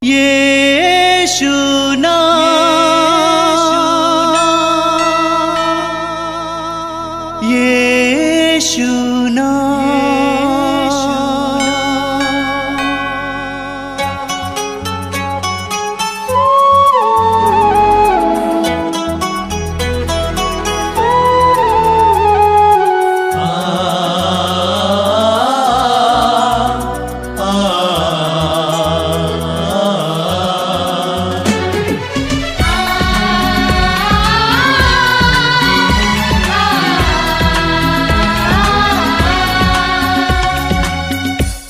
यीशु नाम, यीशु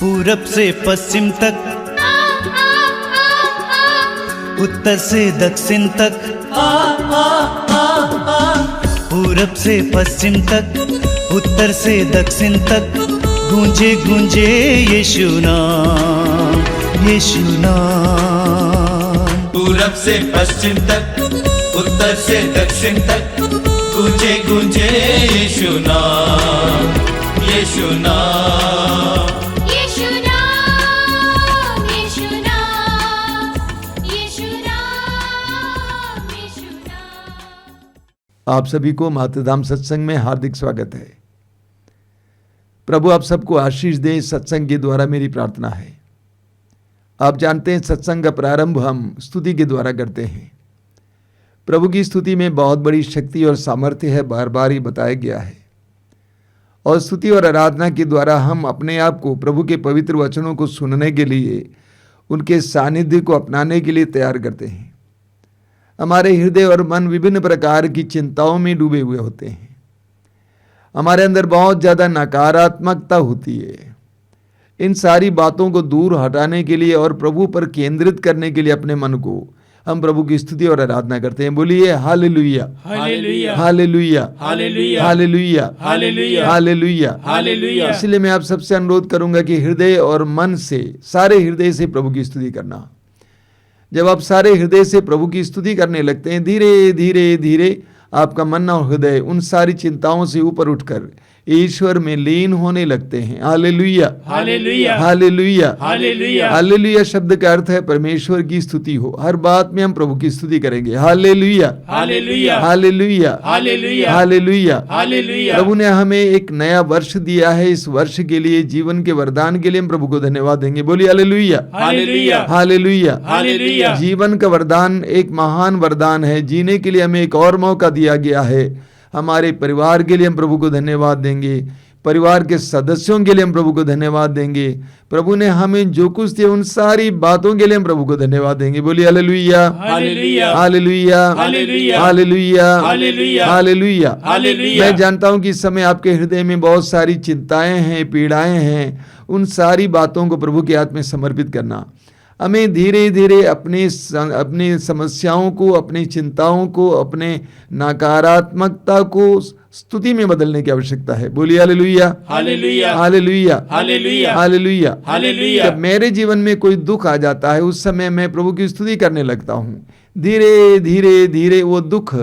पूरब से पश्चिम तक, उत्तर से दक्षिण तक, पूरब से पश्चिम तक, उत्तर से दक्षिण तक, गूंजे गूंजे यीशु नाम, यीशु नाम। पूरब से पश्चिम तक, उत्तर से दक्षिण तक, गूंजे गूंजे यीशु नाम, यीशु नाम। आप सभी को मातृधाम सत्संग में हार्दिक स्वागत है। प्रभु आप सबको आशीष दे, सत्संग के द्वारा मेरी प्रार्थना है। आप जानते हैं सत्संग का प्रारंभ हम स्तुति के द्वारा करते हैं। प्रभु की स्तुति में बहुत बड़ी शक्ति और सामर्थ्य है, बार बार ही बताया गया है। और स्तुति और आराधना के द्वारा हम अपने आप को प्रभु के पवित्र वचनों को सुनने के लिए, उनके सानिध्य को अपनाने के लिए तैयार करते हैं। हमारे हृदय और मन विभिन्न प्रकार की चिंताओं में डूबे हुए होते हैं। हमारे अंदर बहुत ज़्यादा नकारात्मकता होती है। इन सारी बातों को दूर हटाने के लिए और प्रभु पर केंद्रित करने के लिए अपने मन को हम प्रभु की स्तुति और आराधना करते हैं। बोलिए हालेलुया, हालेलुया, हालेलुया, हालेलुया, हालेलुया, हालेलुया, हालेलुया, हालेलुया। इसलिए मैं आप सबसे अनुरोध करूंगा कि हृदय और मन से, सारे हृदय से प्रभु की स्तुति करना। जब आप सारे हृदय से प्रभु की स्तुति करने लगते हैं, धीरे धीरे धीरे आपका मन और हृदय उन सारी चिंताओं से ऊपर उठकर ईश्वर में लीन होने लगते हैं। हालेलुया, हालेलुया, हालेलुया, हालेलुया। हालेलुया शब्द का अर्थ है परमेश्वर की स्तुति हो। हर बात में हम प्रभु की स्तुति करेंगे। हालेलुया, हालेलुया, हालेलुया, हालेलुया, हालेलुया, हालेलुया। प्रभु ने हमें एक नया वर्ष दिया है। इस वर्ष के लिए, जीवन के वरदान के लिए हम प्रभु को धन्यवाद देंगे। बोलिए हालेलुया, हालेलुया, हालेलुया, हालेलुया। जीवन का वरदान एक महान वरदान है। जीने के लिए हमें एक और मौका दिया गया है। हमारे परिवार के लिए हम प्रभु को धन्यवाद देंगे। परिवार के सदस्यों के लिए हम प्रभु को धन्यवाद देंगे। प्रभु ने हमें जो कुछ दिया उन सारी बातों के लिए हम प्रभु को धन्यवाद देंगे। बोलिए हालेलुया, हालेलुया, हालेलुया, हालेलुया, हालेलुया, हालेलुया, हालेलुया, हालेलुया। मैं जानता हूं कि इस समय आपके हृदय में बहुत सारी चिंताएं हैं, पीड़ाएं हैं। उन सारी बातों को प्रभु के हाथ में समर्पित करना। हमें धीरे धीरे अपनी समस्याओं को, अपनी चिंताओं को, अपने नकारात्मकता को स्तुति में बदलने की आवश्यकता है। बोलिए हालेलुया, हालेलुया, हालेलुया, हालेलुया, हालेलुया, हालेलुया। जब मेरे जीवन में कोई दुख आ जाता है, उस समय मैं प्रभु की स्तुति करने लगता हूँ। धीरे धीरे धीरे वो दुख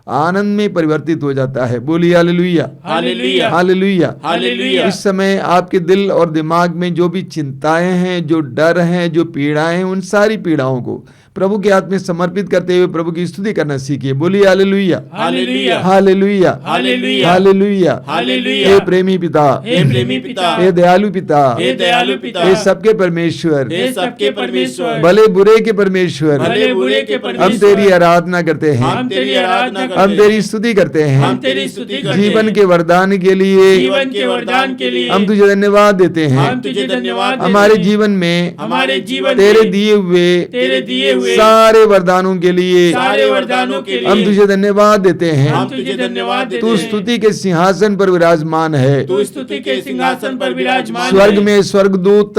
आनंद में परिवर्तित हो जाता है। बोलिए हालेलुया, हालेलुया, हालेलुया, हालेलुया। इस समय आपके दिल और दिमाग में जो भी चिंताएं हैं, जो डर हैं, जो पीड़ाएं हैं, उन सारी पीड़ाओं को प्रभु के हाथ में समर्पित करते हुए प्रभु की स्तुति करना सीखिए। बोलिए हालेलुया, हालेलुया, हालेलुया, हालेलुया, हालेलुया, हालेलुया। हे प्रेमी पिता, हे प्रेमी पिता, हे दयालु पिता, हे दयालु पिता, हे सबके परमेश्वर, हे सबके परमेश्वर, भले बुरे के परमेश्वर, भले बुरे के परमेश्वर, हम तेरी आराधना करते हैं, हम तेरी आराधना करते हम हैं, तेरी स्तुति करते हैं, हम तेरी स्तुति करते हैं। जीवन के वरदान के लिए, जीवन के वरदान के लिए हम तुझे धन्यवाद देते हैं। हम तुझे धन्यवाद देते हमारे हैं। जीवन में, हमारे जीवन तेरे में दिए हुए सारे वरदानों के लिए वरदानों के लिए हम तुझे धन्यवाद देते हैं। हम तुझे धन्यवाद देते तू हैं। स्तुति के सिंहासन पर विराजमान है। तू स्तुति के सिंहासन पर विराजमान स्वर्ग है। में स्वर्गदूत,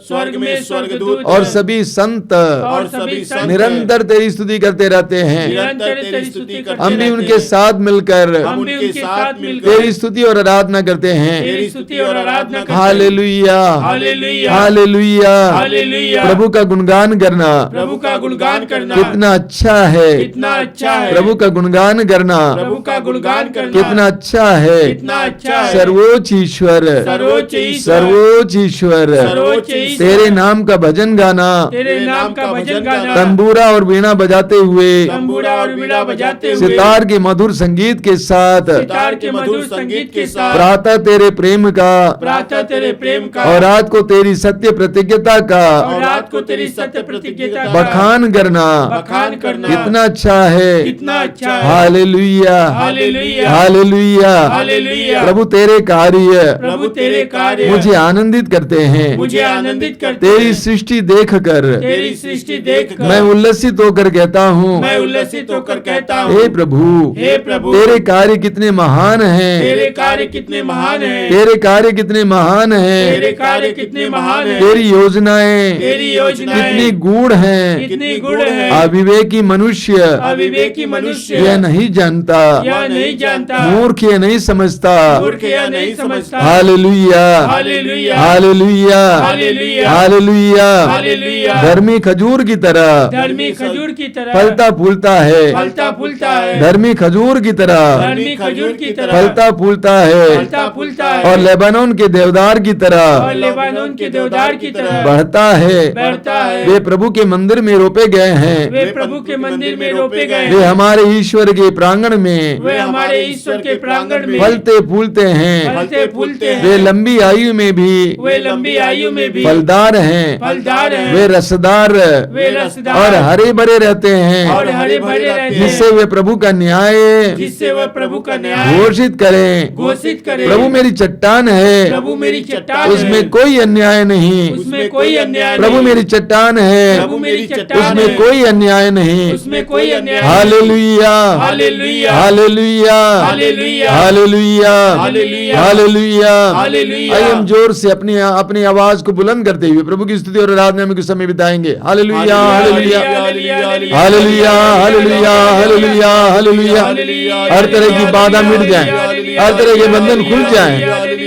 स्वर्ग में स्वर्गदूत और सभी संत और सभी संत निरंतर तेरी स्तुति करते रहते हैं। निरंतर तेरी स्तुति करते हम भी रहते उनके हैं। साथ मिलकर हम भी उनके साथ मिलकर तेरी स्तुति और आराधना करते हैं। तेरी स्तुति और आराधना करते हैं। हालेलुया, हालेलुया, हालेलुया, हालेलुया। प्रभु का गुणगान करना, प्रभु का गुणगान गुणगान करना कितना अच्छा है, कितना अच्छा है। प्रभु का गुणगान करना प्रभु का गुणगान करना कितना अच्छा है, कितना अच्छा है। सर्वोच्च ईश्वर, सर्वोच्च ईश्वर, सर्वोच्च ईश्वर, सर्वोच्च ईश्वर, तेरे नाम का भजन गाना, तेरे नाम का भजन गाना, तंबूरा और वीणा बजाते हुए, तंबूरा और वीणा बजाते हुए, सितार के मधुर संगीत के साथ, सितार के मधुर संगीत के साथ, प्रातः तेरे प्रेम का प्रातः तेरे प्रेम का, और रात को तेरी सत्य प्रतिज्ञता का और रात को तेरी सत्य प्रतिज्ञता का बखान करना बखान करना कितना अच्छा है। कितना अच्छा है। हालेलुया, हालेलुया, हालेलुया। हालेलुया। प्रभु तेरे कार्य प्रभु तेरे कार्य मुझे आनंदित करते हैं। मुझे आनंदित करते तेरी हैं। सृष्टि देखकर तेरी सृष्टि देखकर मैं उल्लसित होकर कहता हूँ, मैं उल्लसित होकर कहता हूँ, हे प्रभु, हे प्रभु, तेरे कार्य कितने महान हैं, तेरे कार्य कितने महान हैं, तेरे कार्य कितने महान हैं, तेरे कार्य कितने महान हैं, तेरी योजनाएं तेरी योजनाएं कितनी गूढ़ हैं, कितनी गुण है। अविवेकी मनुष्य अविवेकी मनुष्य यह नहीं जानता, यह नहीं जानता, मूर्ख यह नहीं समझता। मूर्ख यह नहीं समझता। हालेलुया, हालेलुया, हालेलुया, हालेलुया, हालेलुया। हालेलुया। धर्मी खजूर की तरह धर्मी खजूर की तरह फलता फूलता है, फलता फूलता है। धर्मी खजूर की तरह धर्मी खजूर की तरह फलता फूलता है, फलता फूलता है। और लेबानोन के देवदार की तरह और लेबानोन के देवदार की तरह बढ़ता है। बढ़ता है। वे प्रभु के मंदिर में रोपे गए हैं, वे प्रभु के मंदिर में रोपे गए वे हैं। हमारे ईश्वर के प्रांगण में वे हमारे ईश्वर के प्रांगण में फलते फूलते हैं। फलते फूलते वे हैं। लंबी आयु में भी वे लंबी आयु में भी फलदार हैं, फलदार हैं। वे रसदार वे रसदार और हरे भरे रहते हैं, और हरे भरे रहते हैं। जिससे वे प्रभु का न्याय जिससे वह प्रभु का न्याय घोषित करें। घोषित करे। प्रभु मेरी चट्टान है, प्रभु मेरी चट्टान उसमें है। कोई अन्याय नहीं। उसमें कोई अन्याय प्रभु नहीं। मेरी चट्टान है, प्रभु मेरी चट्टान उसमें है। कोई अन्याय नहीं। उसमें कोई अन्याय नहीं। हालेलुया, हालेलुया, हालेलुया, हालेलुया, हालेलुया, हालेलुया, हालेलुया। हालेलुया। आइए हम जोर से अपनी अपनी आवाज को बुलंद करते हुए प्रभु की स्तुति और आराधना में कुछ समय बिताएंगे। हालेलुया, हालेलुया, हालेलुया, हालेलुया, हालेलुया, हालेलुया। हर तरह की बाधा मिट जाए, हर तरह के बंधन खुल जाएं।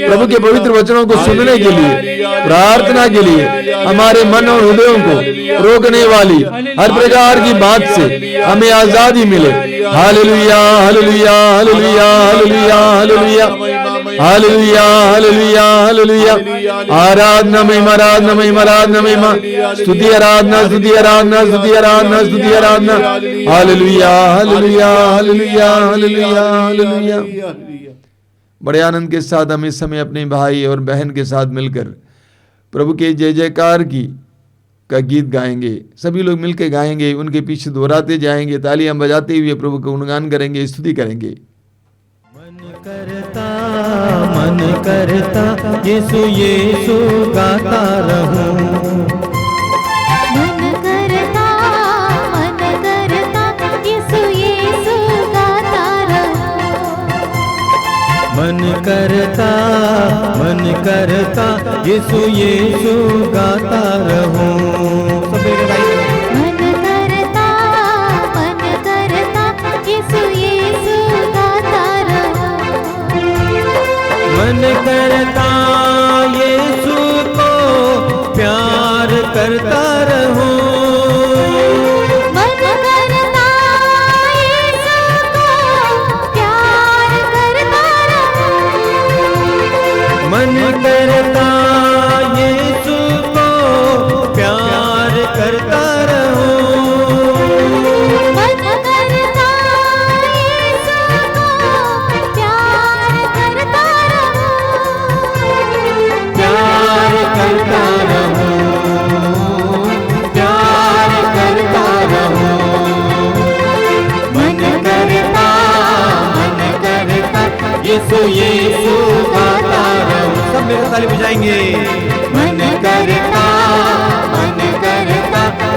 प्रभु के पवित्र वचनों को सुनने के लिए, प्रार्थना के लिए, हमारे मन और हृदयों को रोकने वाली हर प्रकार की बात से हमें आजादी मिले। हालेलुया, हालेलुया, हालेलुया, हालेलुया, हालेलुया, हालेलुया, हालेलुया, हालेलुया। आराधना महिमा, आराधना महिमा, आराधना महिमा, स्तुति आराधना, स्तुति आराधना, स्तुति आराधना, स्तुति आराधना। हालेलुया, हालेलुया, हालेलुया, हालेलुया, हालेलुया। बड़े आनंद के साथ हम इस समय अपने भाई और बहन के साथ मिलकर प्रभु के जय जयकार की का गीत गाएंगे। सभी लोग मिलकर गाएंगे, उनके पीछे दोहराते जाएंगे, तालियां बजाते हुए प्रभु का गुणगान करेंगे, स्तुति करेंगे। मन करता यीशु यीशु गाता रहूं। मन करता यीशु यीशु गाता रहूं। मन करता यीशु यीशु गाता रहूं। सब मेरे भाई मन करता यीशु यीशु गाता रहूं। मन करता यीशु को प्यार करता रहूं। मन करता यीशु को प्यार करता रहूं। मन करता यीशु को प्यार करता रहूं। मन करता यीशु को प्यार करता रहूं। प्यार करता रहूं, प्यार करता रहूं। मन करता यीशु यीशु गाता रहूं। सब मेरे ताली बजाएंगे। मन करता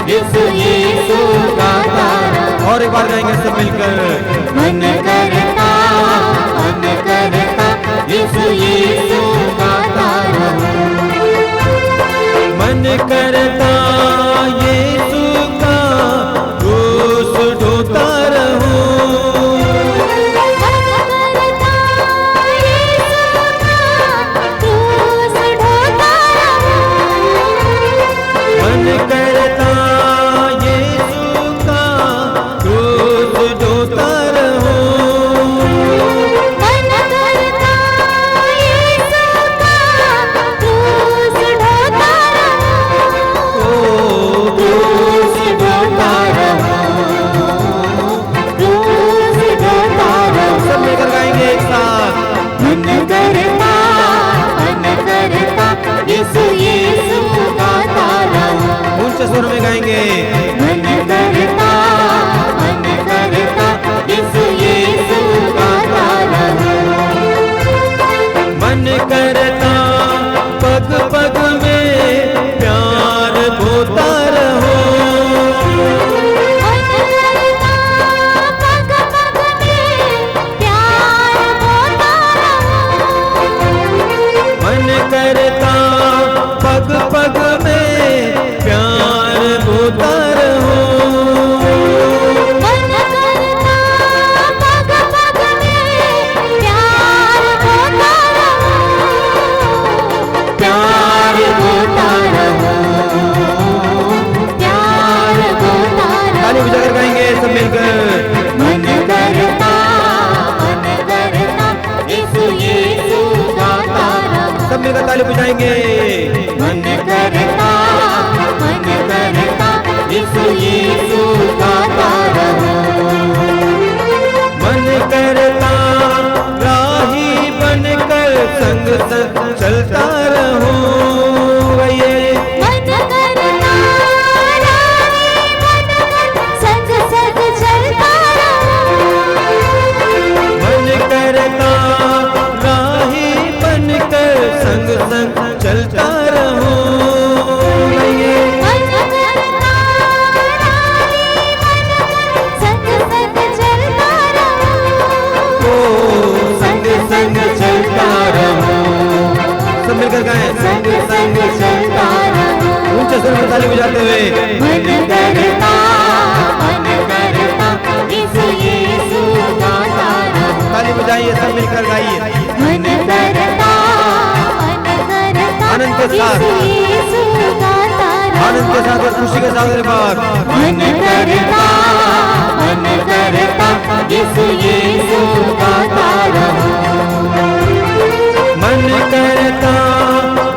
यीशु यीशु गाता रहूं। और एक बार गाएंगे सब मिलकर। मन करता यीशु यीशु गाता रहूं। मन करता यीशु का क्रूस ढोता रहूं। मन करता यीशु का क्रूस ढोता रहूं। मन करता यीशु ऊंचे स्वर में गाएंगे। मन करता यीशु यीशु गाता रहूं। मन करता पग पग में प्यार बोता रहो। मन करता पग पग में प्यार होता रहूं। मन करता पग पग में प्यार बोता रहो। मन करता पग पग में प्यार होता रहूं। प्यार होता रहूं। प्यार होता ताली रहूं। बजाकर गाएंगे सब मिलकर। मन करता यीशु यीशु गाता रहूं। सब मिलकर ताली बजाएंगे। मन करता यीशु यीशु गाता रहूं। मन करता राही बनकर संग संग चलता रहूं। ये मन करता राही बनकर संग संग चलता रहूं। मन करता राही बनकर संग संग चलता रहूं। ये मन करता राही बनकर संग संग चलता रहूं। ओ संग संग चलता रहूं। सब मिलकर गाएं। संग संग चलता रहूं। ऊंचे स्वर में ताली बजाते हुए। मन करता यीशु यीशु गाता रहूं। ताली बजाइए, सब मिलकर गाइए। मन करता आनंद के साथ। यीशु यीशु गाता रहूं। आनंद के साथ और खुशी के साथ बार मन करता यीशु यीशु गाता रहूं। मन करता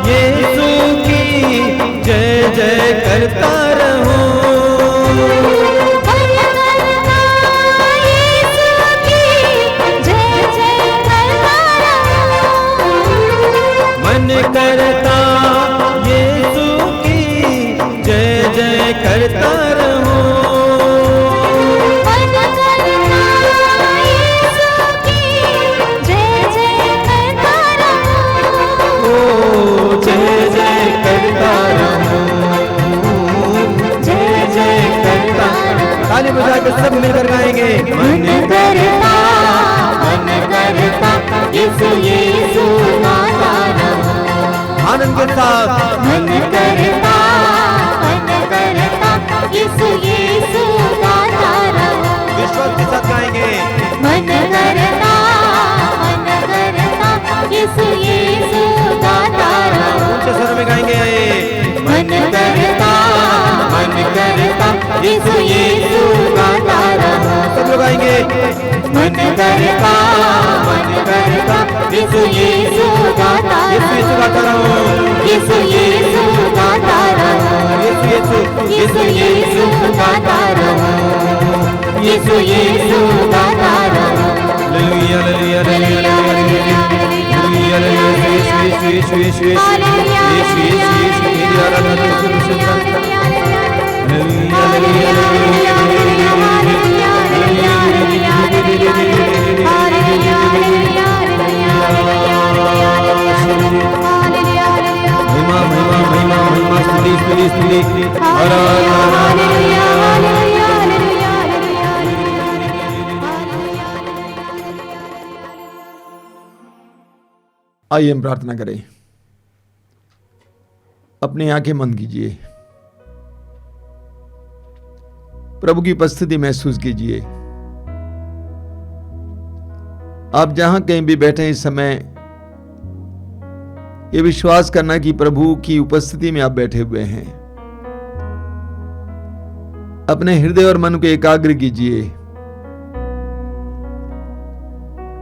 यीशु की जय जय करता रहूं। मन करता यीशु की जय जय करता रहूं। मन करता यीशु की जय जय करता रहूं। मन करता यीशु की जय जय करता रहूं। ओ जय जय करता रहूं। जय जय करता। ताली बजा के सब मिलकर गाएंगे। मन करता यीशु यीशु गाता रहूं। आनंद के साथ मन करता यीशु यीशु गाता रहूं। विश्वास के साथ गाएंगे। मन करता यीशु यीशु गाता रहूं। ऊंचे स्वर में गाएंगे। मन करता यीशु यीशु गाता रहूं। सब लोग गाएंगे। मन करता यीशु यीशु गाता यीशु यीशु गाता रहूं। यीशु यीशु गाता रहूं। यीशु यीशु यीशु यीशु गाता रहूं। यीशु यीशु गाता रहूं। हालेलुया हालेलुया हालेलुया हालेलुया हालेलुया। यीशु यीशु यीशु यीशु यीशु यीशु यीशु यीशु तेरी आराधना तेरी प्रशंसा। हालेलुया हालेलुया महिमा महिमा महिमा महिमा स्तुति स्तुति स्तुति। आइए हम प्रार्थना करें। अपनी आंखें बंद कीजिए, प्रभु की उपस्थिति महसूस कीजिए। आप जहां कहीं भी बैठे इस समय ये विश्वास करना कि प्रभु की उपस्थिति में आप बैठे हुए हैं। अपने हृदय और मन को एकाग्र कीजिए,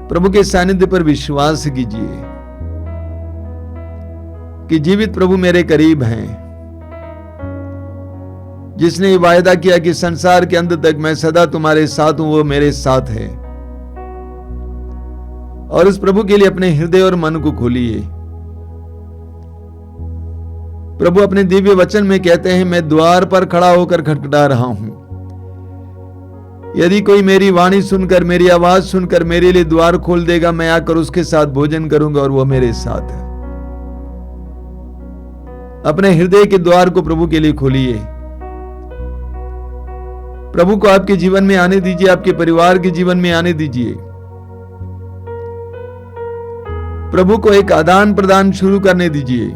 प्रभु के सानिध्य पर विश्वास कीजिए कि जीवित प्रभु मेरे करीब हैं, जिसने ये वायदा किया कि संसार के अंत तक मैं सदा तुम्हारे साथ हूं, वो मेरे साथ है। और उस प्रभु के लिए अपने हृदय और मन को खोलिए। प्रभु अपने दिव्य वचन में कहते हैं, मैं द्वार पर खड़ा होकर खटखटा रहा हूं। यदि कोई मेरी वाणी सुनकर, मेरी आवाज सुनकर मेरे लिए द्वार खोल देगा, मैं आकर उसके साथ भोजन करूंगा और वो मेरे साथ है। अपने हृदय के द्वार को प्रभु के लिए खोलिए। प्रभु को आपके जीवन में आने दीजिए, आपके परिवार के जीवन में आने दीजिए। प्रभु को एक आदान प्रदान शुरू करने दीजिए।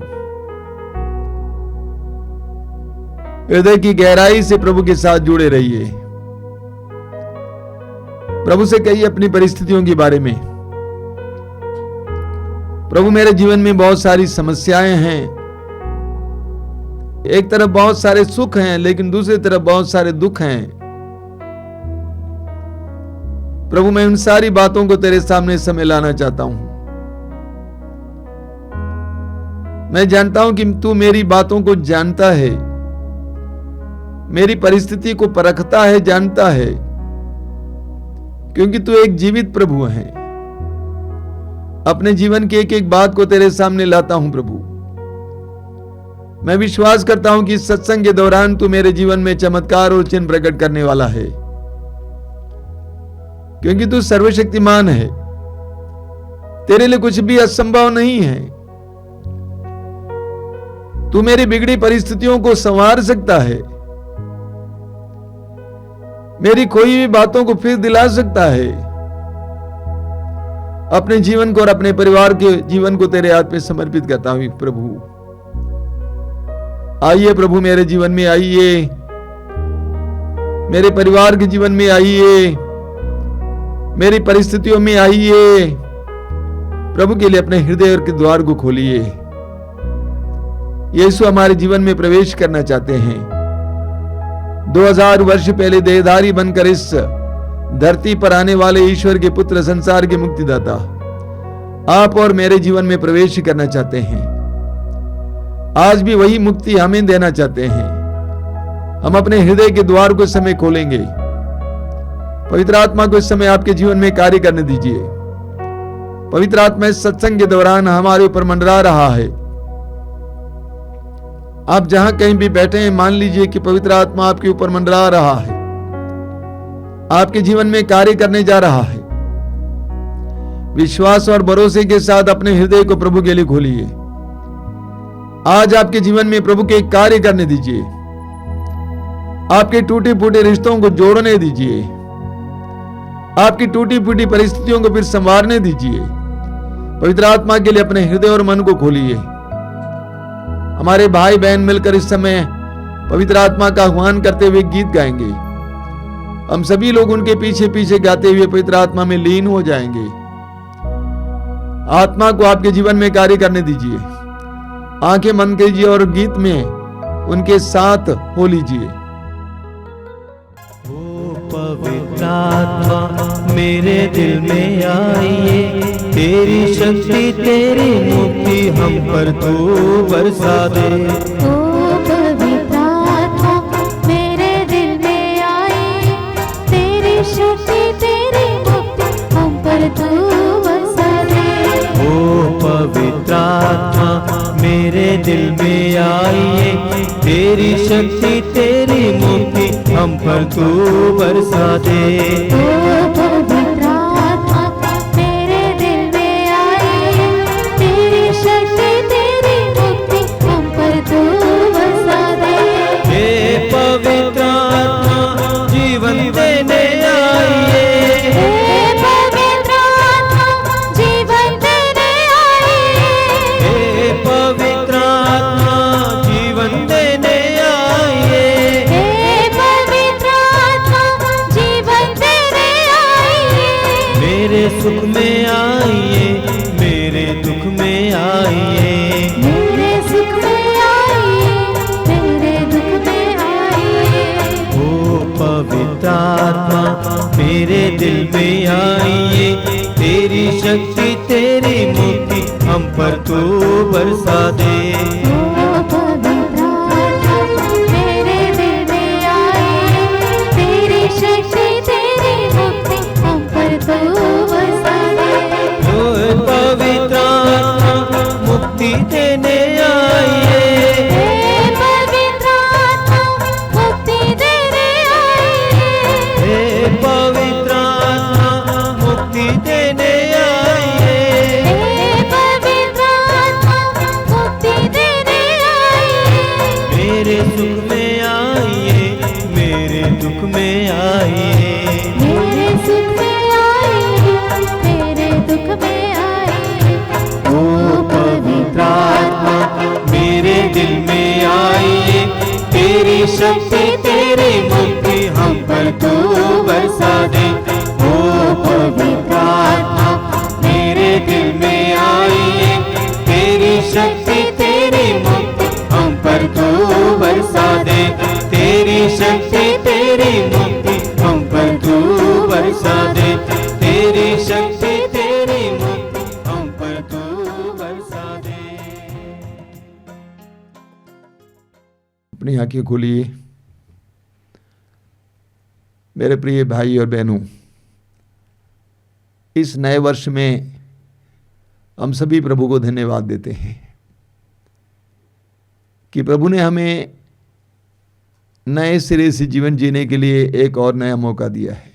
हृदय की गहराई से प्रभु के साथ जुड़े रहिए। प्रभु से कहिए अपनी परिस्थितियों के बारे में, प्रभु मेरे जीवन में बहुत सारी समस्याएं हैं। एक तरफ बहुत सारे सुख हैं, लेकिन दूसरी तरफ बहुत सारे दुख हैं। प्रभु मैं उन सारी बातों को तेरे सामने समय लाना चाहता हूं। मैं जानता हूं कि तू मेरी बातों को जानता है, मेरी परिस्थिति को परखता है, जानता है, क्योंकि तू एक जीवित प्रभु है। अपने जीवन की एक एक बात को तेरे सामने लाता हूं प्रभु। मैं विश्वास करता हूं कि इस सत्संग के दौरान तू मेरे जीवन में चमत्कार और चिन्ह प्रकट करने वाला है, क्योंकि तू सर्वशक्तिमान है। तेरे लिए कुछ भी असंभव नहीं है। तू मेरी बिगड़ी परिस्थितियों को संवार सकता है, मेरी खोई हुई बातों को फिर दिला सकता है। अपने जीवन को और अपने परिवार के जीवन को तेरे हाथ में समर्पित करता हूं प्रभु। आइए प्रभु, मेरे जीवन में आइए, मेरे परिवार के जीवन में आइए, मेरी परिस्थितियों में आइए। प्रभु के लिए अपने हृदय के द्वार को खोलिए। यीशु हमारे जीवन में प्रवेश करना चाहते हैं। 2000 वर्ष पहले देहधारी बनकर इस धरती पर आने वाले ईश्वर के पुत्र, संसार के मुक्तिदाता, आप और मेरे जीवन में प्रवेश करना चाहते हैं। आज भी वही मुक्ति हमें देना चाहते हैं। हम अपने हृदय के द्वार को इस समय खोलेंगे। पवित्र आत्मा को इस समय आपके जीवन में कार्य करने दीजिए। पवित्र आत्मा इस सत्संग के दौरान हमारे ऊपर मंडरा रहा है। आप जहां कहीं भी बैठे हैं, मान लीजिए कि पवित्र आत्मा आपके ऊपर मंडरा रहा है, आपके जीवन में कार्य करने जा रहा है। विश्वास और भरोसे के साथ अपने हृदय को प्रभु के लिए खोलिए। आज आपके जीवन में प्रभु के कार्य करने दीजिए। आपके टूटे फूटे रिश्तों को जोड़ने दीजिए। आपकी टूटी फूटी परिस्थितियों को फिर संवारने दीजिए। पवित्र आत्मा के लिए अपने हृदय और मन को खोलिए। हमारे भाई बहन मिलकर इस समय पवित्र आत्मा का आह्वान करते हुए गीत गाएंगे। हम सभी लोग उनके पीछे पीछे गाते हुए पवित्र आत्मा में लीन हो जाएंगे। आत्मा को आपके जीवन में कार्य करने दीजिए। आंखें बंद कीजिए और गीत में उनके साथ हो लीजिए। पवित्र आत्मा मेरे दिल में आइए, तेरी शक्ति तेरी मुक्ति हम पर तू बरसा दे। ओ पवित्र आत्मा मेरे दिल में आए, तेरी शक्ति तेरी मुक्ति हम पर तू बरसा दे। ओ पवित्र आत्मा मेरे दिल में आइए, तेरी शक्ति तेरी मुक्ति हम पर तू बरसा दे। ओ पवित्र आत्मा मेरे दिल में आए, तेरी शक्ति तेरी मुक्ति हम पर तू बरसा दे। हे पवित्र आत्मा जीवन देने आइए, हे पवित्र आत्मा जीवन देने आए। हे पवित्र आत्मा जीवन देने आइए, हे पवित्र आत्मा जीवन देने आए। मेरे सुख में आइए, मेरे दुख में आइए। मेरे सुख में आइए, मेरे दुख में आइए। ओ पवित्र आत्मा मेरे दिल में आइए, तेरी शक्ति तेरी मुक्ति हम पर तू बरसा दे। ओ पवित्र आत्मा मेरे दिल में आए, तेरी शक्ति तेरी मुक्ति हम पर तू बरसा दे। ओ पवित्र आत्मा मुक्ति देने आइए, हे शक्ति तेरी मुक्ति हम पर तू बरसा दे। ओ पवित्र आत्मा मेरे दिल में आई है, तेरी शक्ति तेरी मुक्ति हम पर तू बरसा दे। तेरी शक्ति तेरी मुक्ति हम पर तू बरसा दे। तेरी शक्ति तेरी मुक्ति हम पर तू बरसा दे। अपनी आंखें खोलिए। मेरे प्रिय भाई और बहनों, इस नए वर्ष में हम सभी प्रभु को धन्यवाद देते हैं कि प्रभु ने हमें नए सिरे से जीवन जीने के लिए एक और नया मौका दिया है।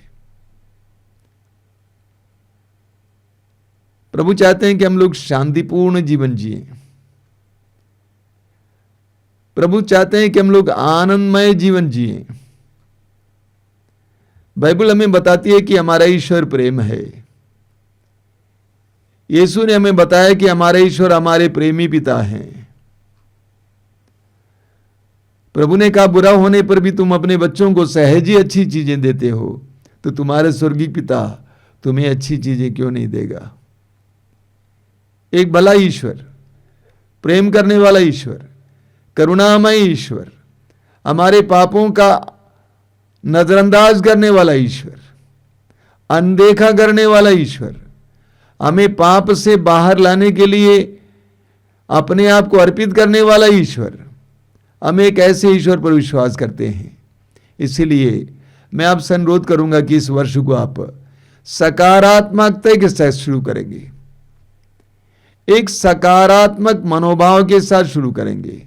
प्रभु चाहते हैं कि हम लोग शांतिपूर्ण जीवन जिएं। प्रभु चाहते हैं कि हम लोग आनंदमय जीवन जिएं। बाइबल हमें बताती है कि हमारा ईश्वर प्रेम है। यीशु ने हमें बताया कि हमारे ईश्वर हमारे प्रेमी पिता हैं। प्रभु ने कहा, बुरा होने पर भी तुम अपने बच्चों को सहज ही अच्छी चीजें देते हो, तो तुम्हारे स्वर्गीय पिता तुम्हें अच्छी चीजें क्यों नहीं देगा। एक भला ईश्वर, प्रेम करने वाला ईश्वर, करुणामय ईश्वर, हमारे पापों का नजरअंदाज करने वाला ईश्वर, अनदेखा करने वाला ईश्वर, हमें पाप से बाहर लाने के लिए अपने आप को अर्पित करने वाला ईश्वर, हम एक ऐसे ईश्वर पर विश्वास करते हैं। इसीलिए मैं आपसे अनुरोध करूंगा कि इस वर्ष को आप सकारात्मकता के साथ शुरू करेंगे, एक सकारात्मक मनोभाव के साथ शुरू करेंगे,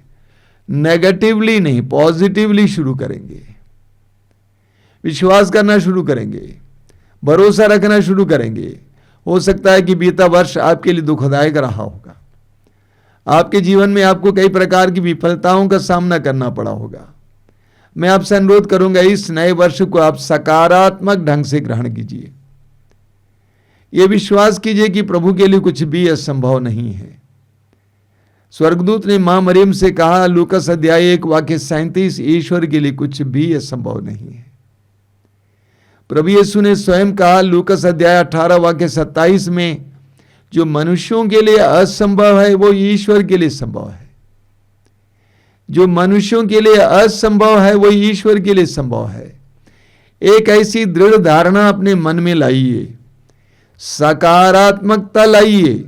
नेगेटिवली नहीं, पॉजिटिवली शुरू करेंगे। विश्वास करना शुरू करेंगे, भरोसा रखना शुरू करेंगे। हो सकता है कि बीता वर्ष आपके लिए दुखदायक रहा होगा, आपके जीवन में आपको कई प्रकार की विफलताओं का सामना करना पड़ा होगा। मैं आपसे अनुरोध करूंगा, इस नए वर्ष को आप सकारात्मक ढंग से ग्रहण कीजिए। यह विश्वास कीजिए कि प्रभु के लिए कुछ भी असंभव नहीं है। स्वर्गदूत ने मां मरियम से कहा, लूकास अध्याय 1 वाक्य 37, ईश्वर के लिए कुछ भी असंभव नहीं है। प्रभु यीशु ने स्वयं कहा लूकास अध्याय 18 वाक्य 27 में, जो मनुष्यों के लिए असंभव है वो ईश्वर के लिए संभव है। जो मनुष्यों के लिए असंभव है वो ईश्वर के लिए संभव है। एक ऐसी दृढ़ धारणा अपने मन में लाइए, सकारात्मकता लाइए।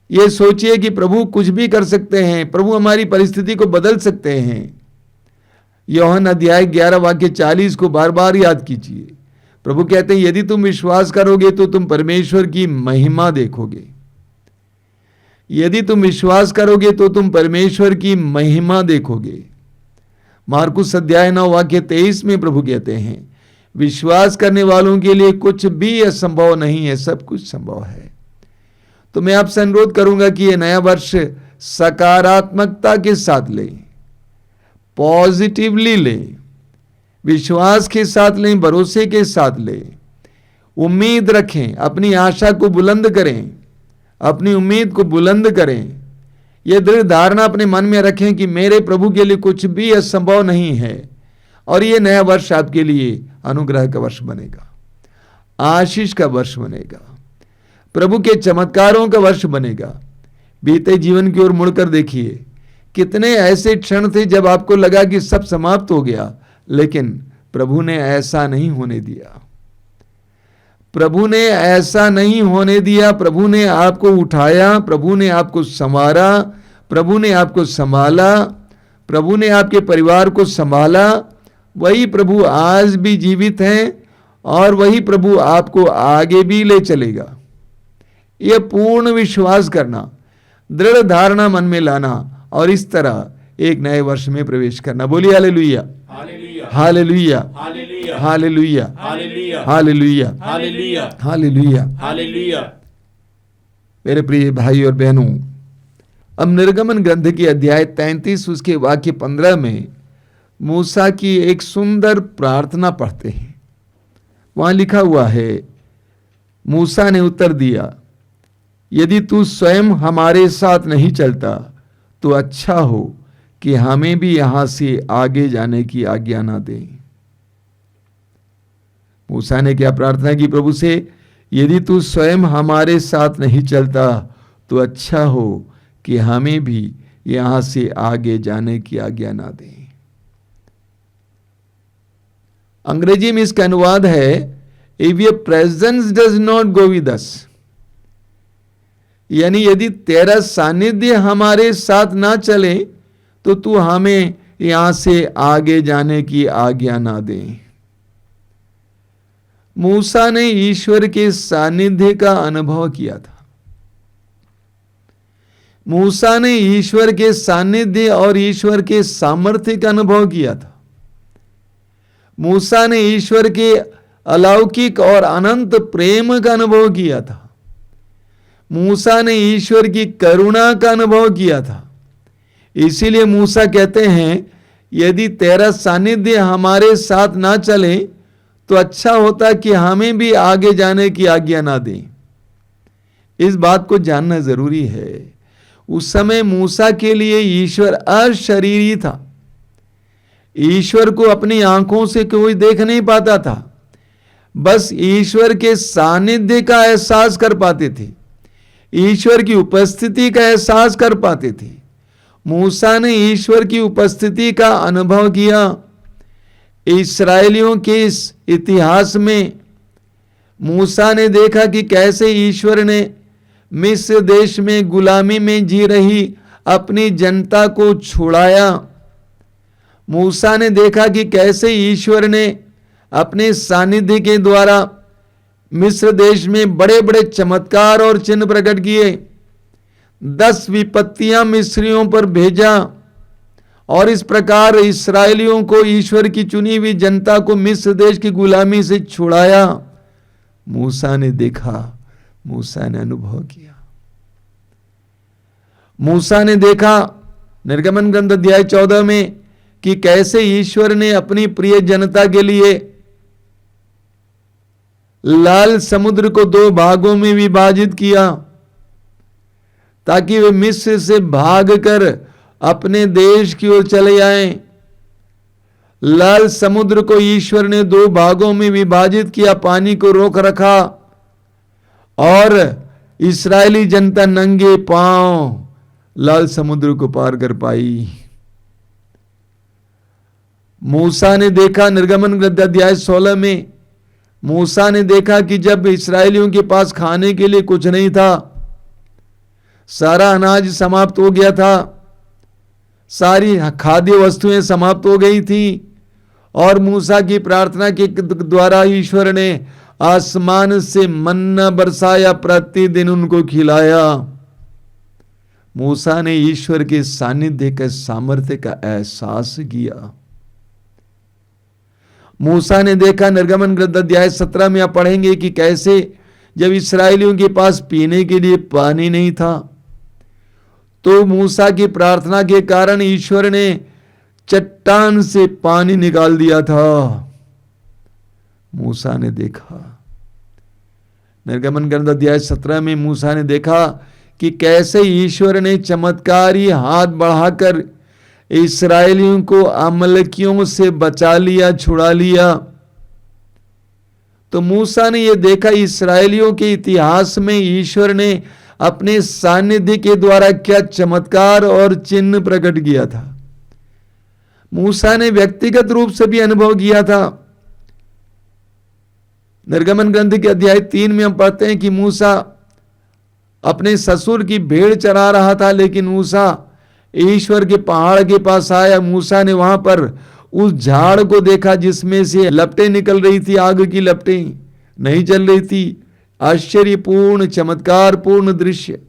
ये सोचिए कि प्रभु कुछ भी कर सकते हैं, प्रभु हमारी परिस्थिति को बदल सकते हैं। यूहन्ना अध्याय 11 वाक्य 40 को बार बार याद कीजिए। प्रभु कहते हैं, यदि तुम विश्वास करोगे तो तुम परमेश्वर की महिमा देखोगे। यदि तुम विश्वास करोगे तो तुम परमेश्वर की महिमा देखोगे। मार्कुस अध्याय 9 वाक्य 23 में प्रभु कहते हैं, विश्वास करने वालों के लिए कुछ भी असंभव नहीं है, सब कुछ संभव है। तो मैं आपसे अनुरोध करूंगा कि यह नया वर्ष सकारात्मकता के साथ लें, पॉजिटिवली लें, विश्वास के साथ लें, भरोसे के साथ लें, उम्मीद रखें, अपनी आशा को बुलंद करें, अपनी उम्मीद को बुलंद करें। यह दृढ़ धारणा अपने मन में रखें कि मेरे प्रभु के लिए कुछ भी असंभव नहीं है। और यह नया वर्ष आपके लिए अनुग्रह का वर्ष बनेगा, आशीष का वर्ष बनेगा, प्रभु के चमत्कारों का वर्ष बनेगा। बीते जीवन की ओर मुड़कर देखिए, कितने ऐसे क्षण थे जब आपको लगा कि सब समाप्त हो गया, लेकिन प्रभु ने ऐसा नहीं होने दिया। प्रभु ने ऐसा नहीं होने दिया। प्रभु ने आपको उठाया, प्रभु ने आपको संवारा, प्रभु ने आपको संभाला, प्रभु ने आपके परिवार को संभाला। वही प्रभु आज भी जीवित हैं और वही प्रभु आपको आगे भी ले चलेगा। यह पूर्ण विश्वास करना, दृढ़ धारणा मन में लाना और इस तरह एक नए वर्ष में प्रवेश करना। बोलिए हालेलुया, हालेलुया, हालेलुया, हालेलुया, हालेलुया, हालेलुया, हालेलुया, हालेलुया। मेरे प्रिय भाई और बहनों, अब निर्गमन ग्रंथ की अध्याय 33 उसके वाक्य 15 में मूसा की एक सुंदर प्रार्थना पढ़ते हैं। वहां लिखा हुआ है, मूसा ने उत्तर दिया, यदि तू स्वयं हमारे साथ नहीं चलता तो अच्छा हो कि हमें भी यहां से आगे जाने की आज्ञा ना दें। मूसा ने क्या प्रार्थना की प्रभु से? यदि तू स्वयं हमारे साथ नहीं चलता तो अच्छा हो कि हमें भी यहां से आगे जाने की आज्ञा ना दें। अंग्रेजी में इसका अनुवाद है, if your presence does not go with us, यानी यदि तेरा सानिध्य हमारे साथ ना चले तो तू हमें यहां से आगे जाने की आज्ञा ना दे। मूसा ने ईश्वर के सानिध्य का अनुभव किया था। मूसा ने ईश्वर के सानिध्य और ईश्वर के सामर्थ्य का अनुभव किया था। मूसा ने ईश्वर के अलौकिक और अनंत प्रेम का अनुभव किया था। मूसा ने ईश्वर की करुणा का अनुभव किया था। इसीलिए मूसा कहते हैं, यदि तेरा सानिध्य हमारे साथ ना चले तो अच्छा होता कि हमें भी आगे जाने की आज्ञा ना दें। इस बात को जानना जरूरी है। उस समय मूसा के लिए ईश्वर अशरीरी था। ईश्वर को अपनी आंखों से कोई देख नहीं पाता था, बस ईश्वर के सानिध्य का एहसास कर पाते थे, ईश्वर की उपस्थिति का एहसास कर पाते थे। मूसा ने ईश्वर की उपस्थिति का अनुभव किया। इस्राएलियों के इस इतिहास में मूसा ने देखा कि कैसे ईश्वर ने मिस्र देश में गुलामी में जी रही अपनी जनता को छुड़ाया। मूसा ने देखा कि कैसे ईश्वर ने अपने सानिध्य के द्वारा मिस्र देश में बड़े बड़े चमत्कार और चिन्ह प्रकट किए। 10 विपत्तियां मिस्रियों पर भेजा और इस प्रकार इस्राएलियों को, ईश्वर की चुनी हुई जनता को मिस्र देश की गुलामी से छुड़ाया। मूसा ने देखा, मूसा ने अनुभव किया। मूसा ने देखा निर्गमन ग्रंथ अध्याय 14 में कि कैसे ईश्वर ने अपनी प्रिय जनता के लिए लाल समुद्र को 2 भागों में विभाजित किया ताकि वे मिस्र से भागकर अपने देश की ओर चले आए। लाल समुद्र को ईश्वर ने 2 भागों में विभाजित किया, पानी को रोक रखा और इस्राएली जनता नंगे पांव लाल समुद्र को पार कर पाई। मूसा ने देखा निर्गमन ग्रंथ अध्याय 16 में, मूसा ने देखा कि जब इस्राएलियों के पास खाने के लिए कुछ नहीं था, सारा अनाज समाप्त हो गया था, सारी खाद्य वस्तुएं समाप्त हो गई थी और मूसा की प्रार्थना के द्वारा ईश्वर ने आसमान से मन्ना बरसाया, प्रतिदिन उनको खिलाया। मूसा ने ईश्वर के सानिध्य के सामर्थ्य का एहसास किया। मूसा ने देखा निर्गमन ग्रंथ अध्याय 17 में आप पढ़ेंगे कि कैसे जब इस्राएलियों के पास पीने के लिए पानी नहीं था तो मूसा की प्रार्थना के कारण ईश्वर ने चट्टान से पानी निकाल दिया था। मूसा ने देखा निर्गमन ग्रंथ अध्याय 17 में मूसा ने देखा कि कैसे ईश्वर ने चमत्कारी हाथ बढ़ाकर इस्राएलियों को अमलकियों से बचा लिया, छुड़ा लिया। तो मूसा ने यह देखा इस्राएलियों के इतिहास में ईश्वर ने अपने सानिध्य के द्वारा क्या चमत्कार और चिन्ह प्रकट किया था। मूसा ने व्यक्तिगत रूप से भी अनुभव किया था। निर्गमन ग्रंथ के अध्याय 3 में हम पढ़ते हैं कि मूसा अपने ससुर की भेड़ चरा रहा था, लेकिन मूसा ईश्वर के पहाड़ के पास आया। मूसा ने वहां पर उस झाड़ को देखा जिसमें से लपटें निकल रही थी, आग की लपटें नहीं जल रही थी। आश्चर्यपूर्ण चमत्कारपूर्ण दृश्य।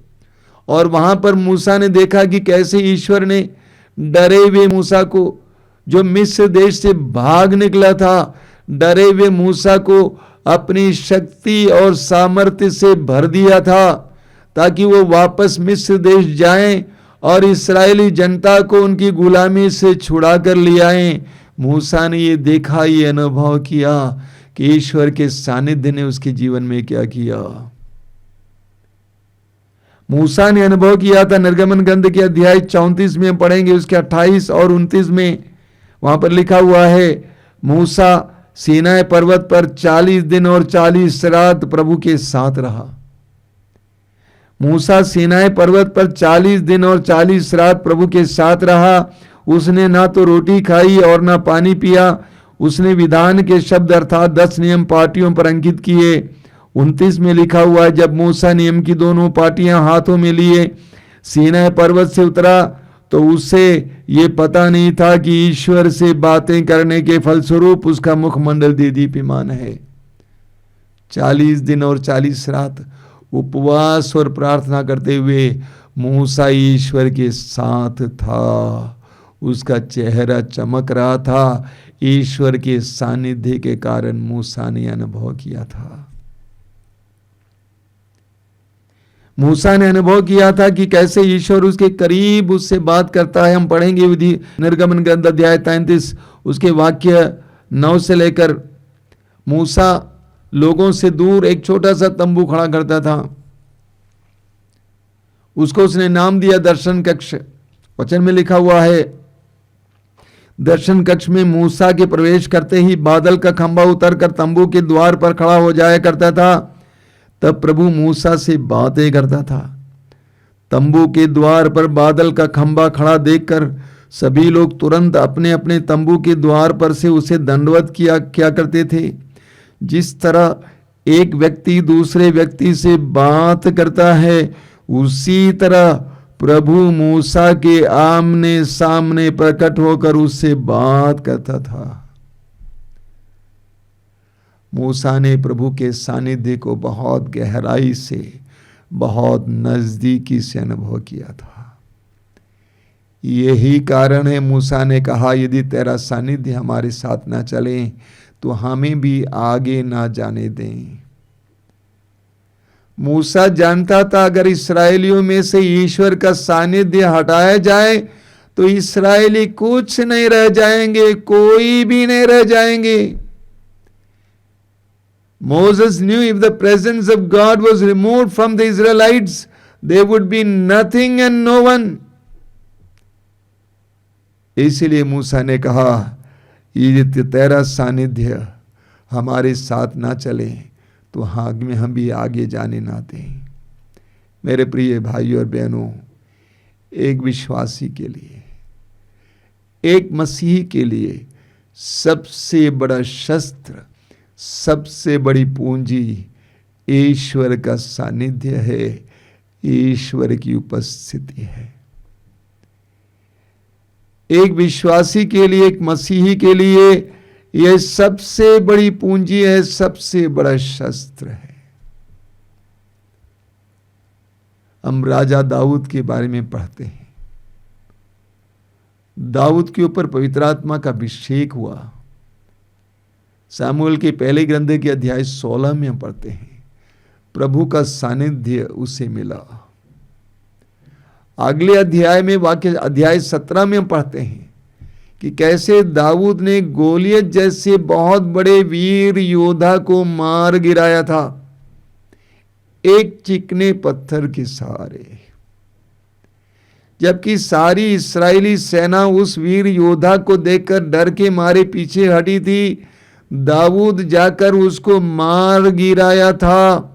और वहां पर मूसा ने देखा कि कैसे ईश्वर ने डरे हुए मूसा को, जो मिस्र देश से भाग निकला था, डरे हुए मूसा को अपनी शक्ति और सामर्थ्य से भर दिया था ताकि वो वापस मिस्र देश जाएं और इस्राएली जनता को उनकी गुलामी से छुड़ा कर ले आए। मूसा ने ये देखा, ये अनुभव किया कि ईश्वर के सानिध्य ने उसके जीवन में क्या किया। मूसा ने अनुभव किया था। निर्गमन ग्रंथ के अध्याय 34 में पढ़ेंगे, उसके 28 और 29 में वहां पर लिखा हुआ है, मूसा सीनाई पर्वत पर 40 दिन और 40 रात प्रभु के साथ रहा। मूसा सीनाई पर्वत पर 40 दिन और 40 रात प्रभु के साथ रहा। उसने ना तो रोटी खाई और ना पानी पिया। उसने विधान के शब्द अर्थात 10 नियम पाटियों पर अंकित किए। 29 में लिखा हुआ है, जब मूसा नियम की दोनों पाटियां हाथों में लिए सीनाई पर्वत से उतरा तो उससे ये पता नहीं था कि ईश्वर से बातें करने के फलस्वरूप उसका मुखमंडल दीप्यमान है। 40 दिन और 40 रात उपवास और प्रार्थना करते हुए मूसा ईश्वर के साथ था। उसका चेहरा चमक रहा था। ईश्वर के सानिध्य के कारण मूसा ने अनुभव किया था। मूसा ने अनुभव किया था कि कैसे ईश्वर उसके करीब उससे बात करता है। हम पढ़ेंगे विधि निर्गमन ग्रंथ अध्याय 33 उसके वाक्य 9 से लेकर। मूसा लोगों से दूर एक छोटा सा तंबू खड़ा करता था। उसको उसने नाम दिया दर्शन कक्ष। वचन में लिखा हुआ है, दर्शन कक्ष में मूसा के प्रवेश करते ही बादल का खंभा उतरकर तंबू के द्वार पर खड़ा हो जाया करता था। तब प्रभु मूसा से बातें करता था। तंबू के द्वार पर बादल का खंभा खड़ा देखकर सभी लोग तुरंत अपने अपने तंबू के द्वार पर से उसे दंडवत किया करते थे। जिस तरह एक व्यक्ति दूसरे व्यक्ति से बात करता है, उसी तरह प्रभु मूसा के आमने सामने प्रकट होकर उससे बात करता था। मूसा ने प्रभु के सानिध्य को बहुत गहराई से, बहुत नजदीकी से अनुभव किया था। यही कारण है मूसा ने कहा, यदि तेरा सानिध्य हमारे साथ ना चले तो हमें भी आगे ना जाने दें। मूसा जानता था अगर इस्राएलियों में से ईश्वर का सानिध्य हटाया जाए तो इस्राएली कुछ नहीं रह जाएंगे, कोई भी नहीं रह जाएंगे। Moses knew if the presence of God was removed from the Israelites, there would be nothing and no one. इसलिए मूसा ने कहा, यदि तेरा सानिध्य हमारे साथ ना चले तो हम भी आगे जाने ना दें। मेरे प्रिय भाइयों और बहनों, एक विश्वासी के लिए, एक मसीही के लिए सबसे बड़ा शस्त्र, सबसे बड़ी पूंजी ईश्वर का सानिध्य है, ईश्वर की उपस्थिति है। एक विश्वासी के लिए, एक मसीही के लिए यह सबसे बड़ी पूंजी है, सबसे बड़ा शस्त्र है। हम राजा दाऊद के बारे में पढ़ते हैं। दाऊद के ऊपर पवित्र आत्मा का अभिषेक हुआ। सामुएल के पहले ग्रंथ के अध्याय 16 में हम पढ़ते हैं, प्रभु का सानिध्य उसे मिला। अगले अध्याय में अध्याय 17 में हम पढ़ते हैं कि कैसे दाऊद ने गोलियत जैसे बहुत बड़े वीर योद्धा को मार गिराया था, एक चिकने पत्थर के सहारे। जबकि सारी इस्राएली सेना उस वीर योद्धा को देखकर डर के मारे पीछे हटी थी, दाऊद जाकर उसको मार गिराया था।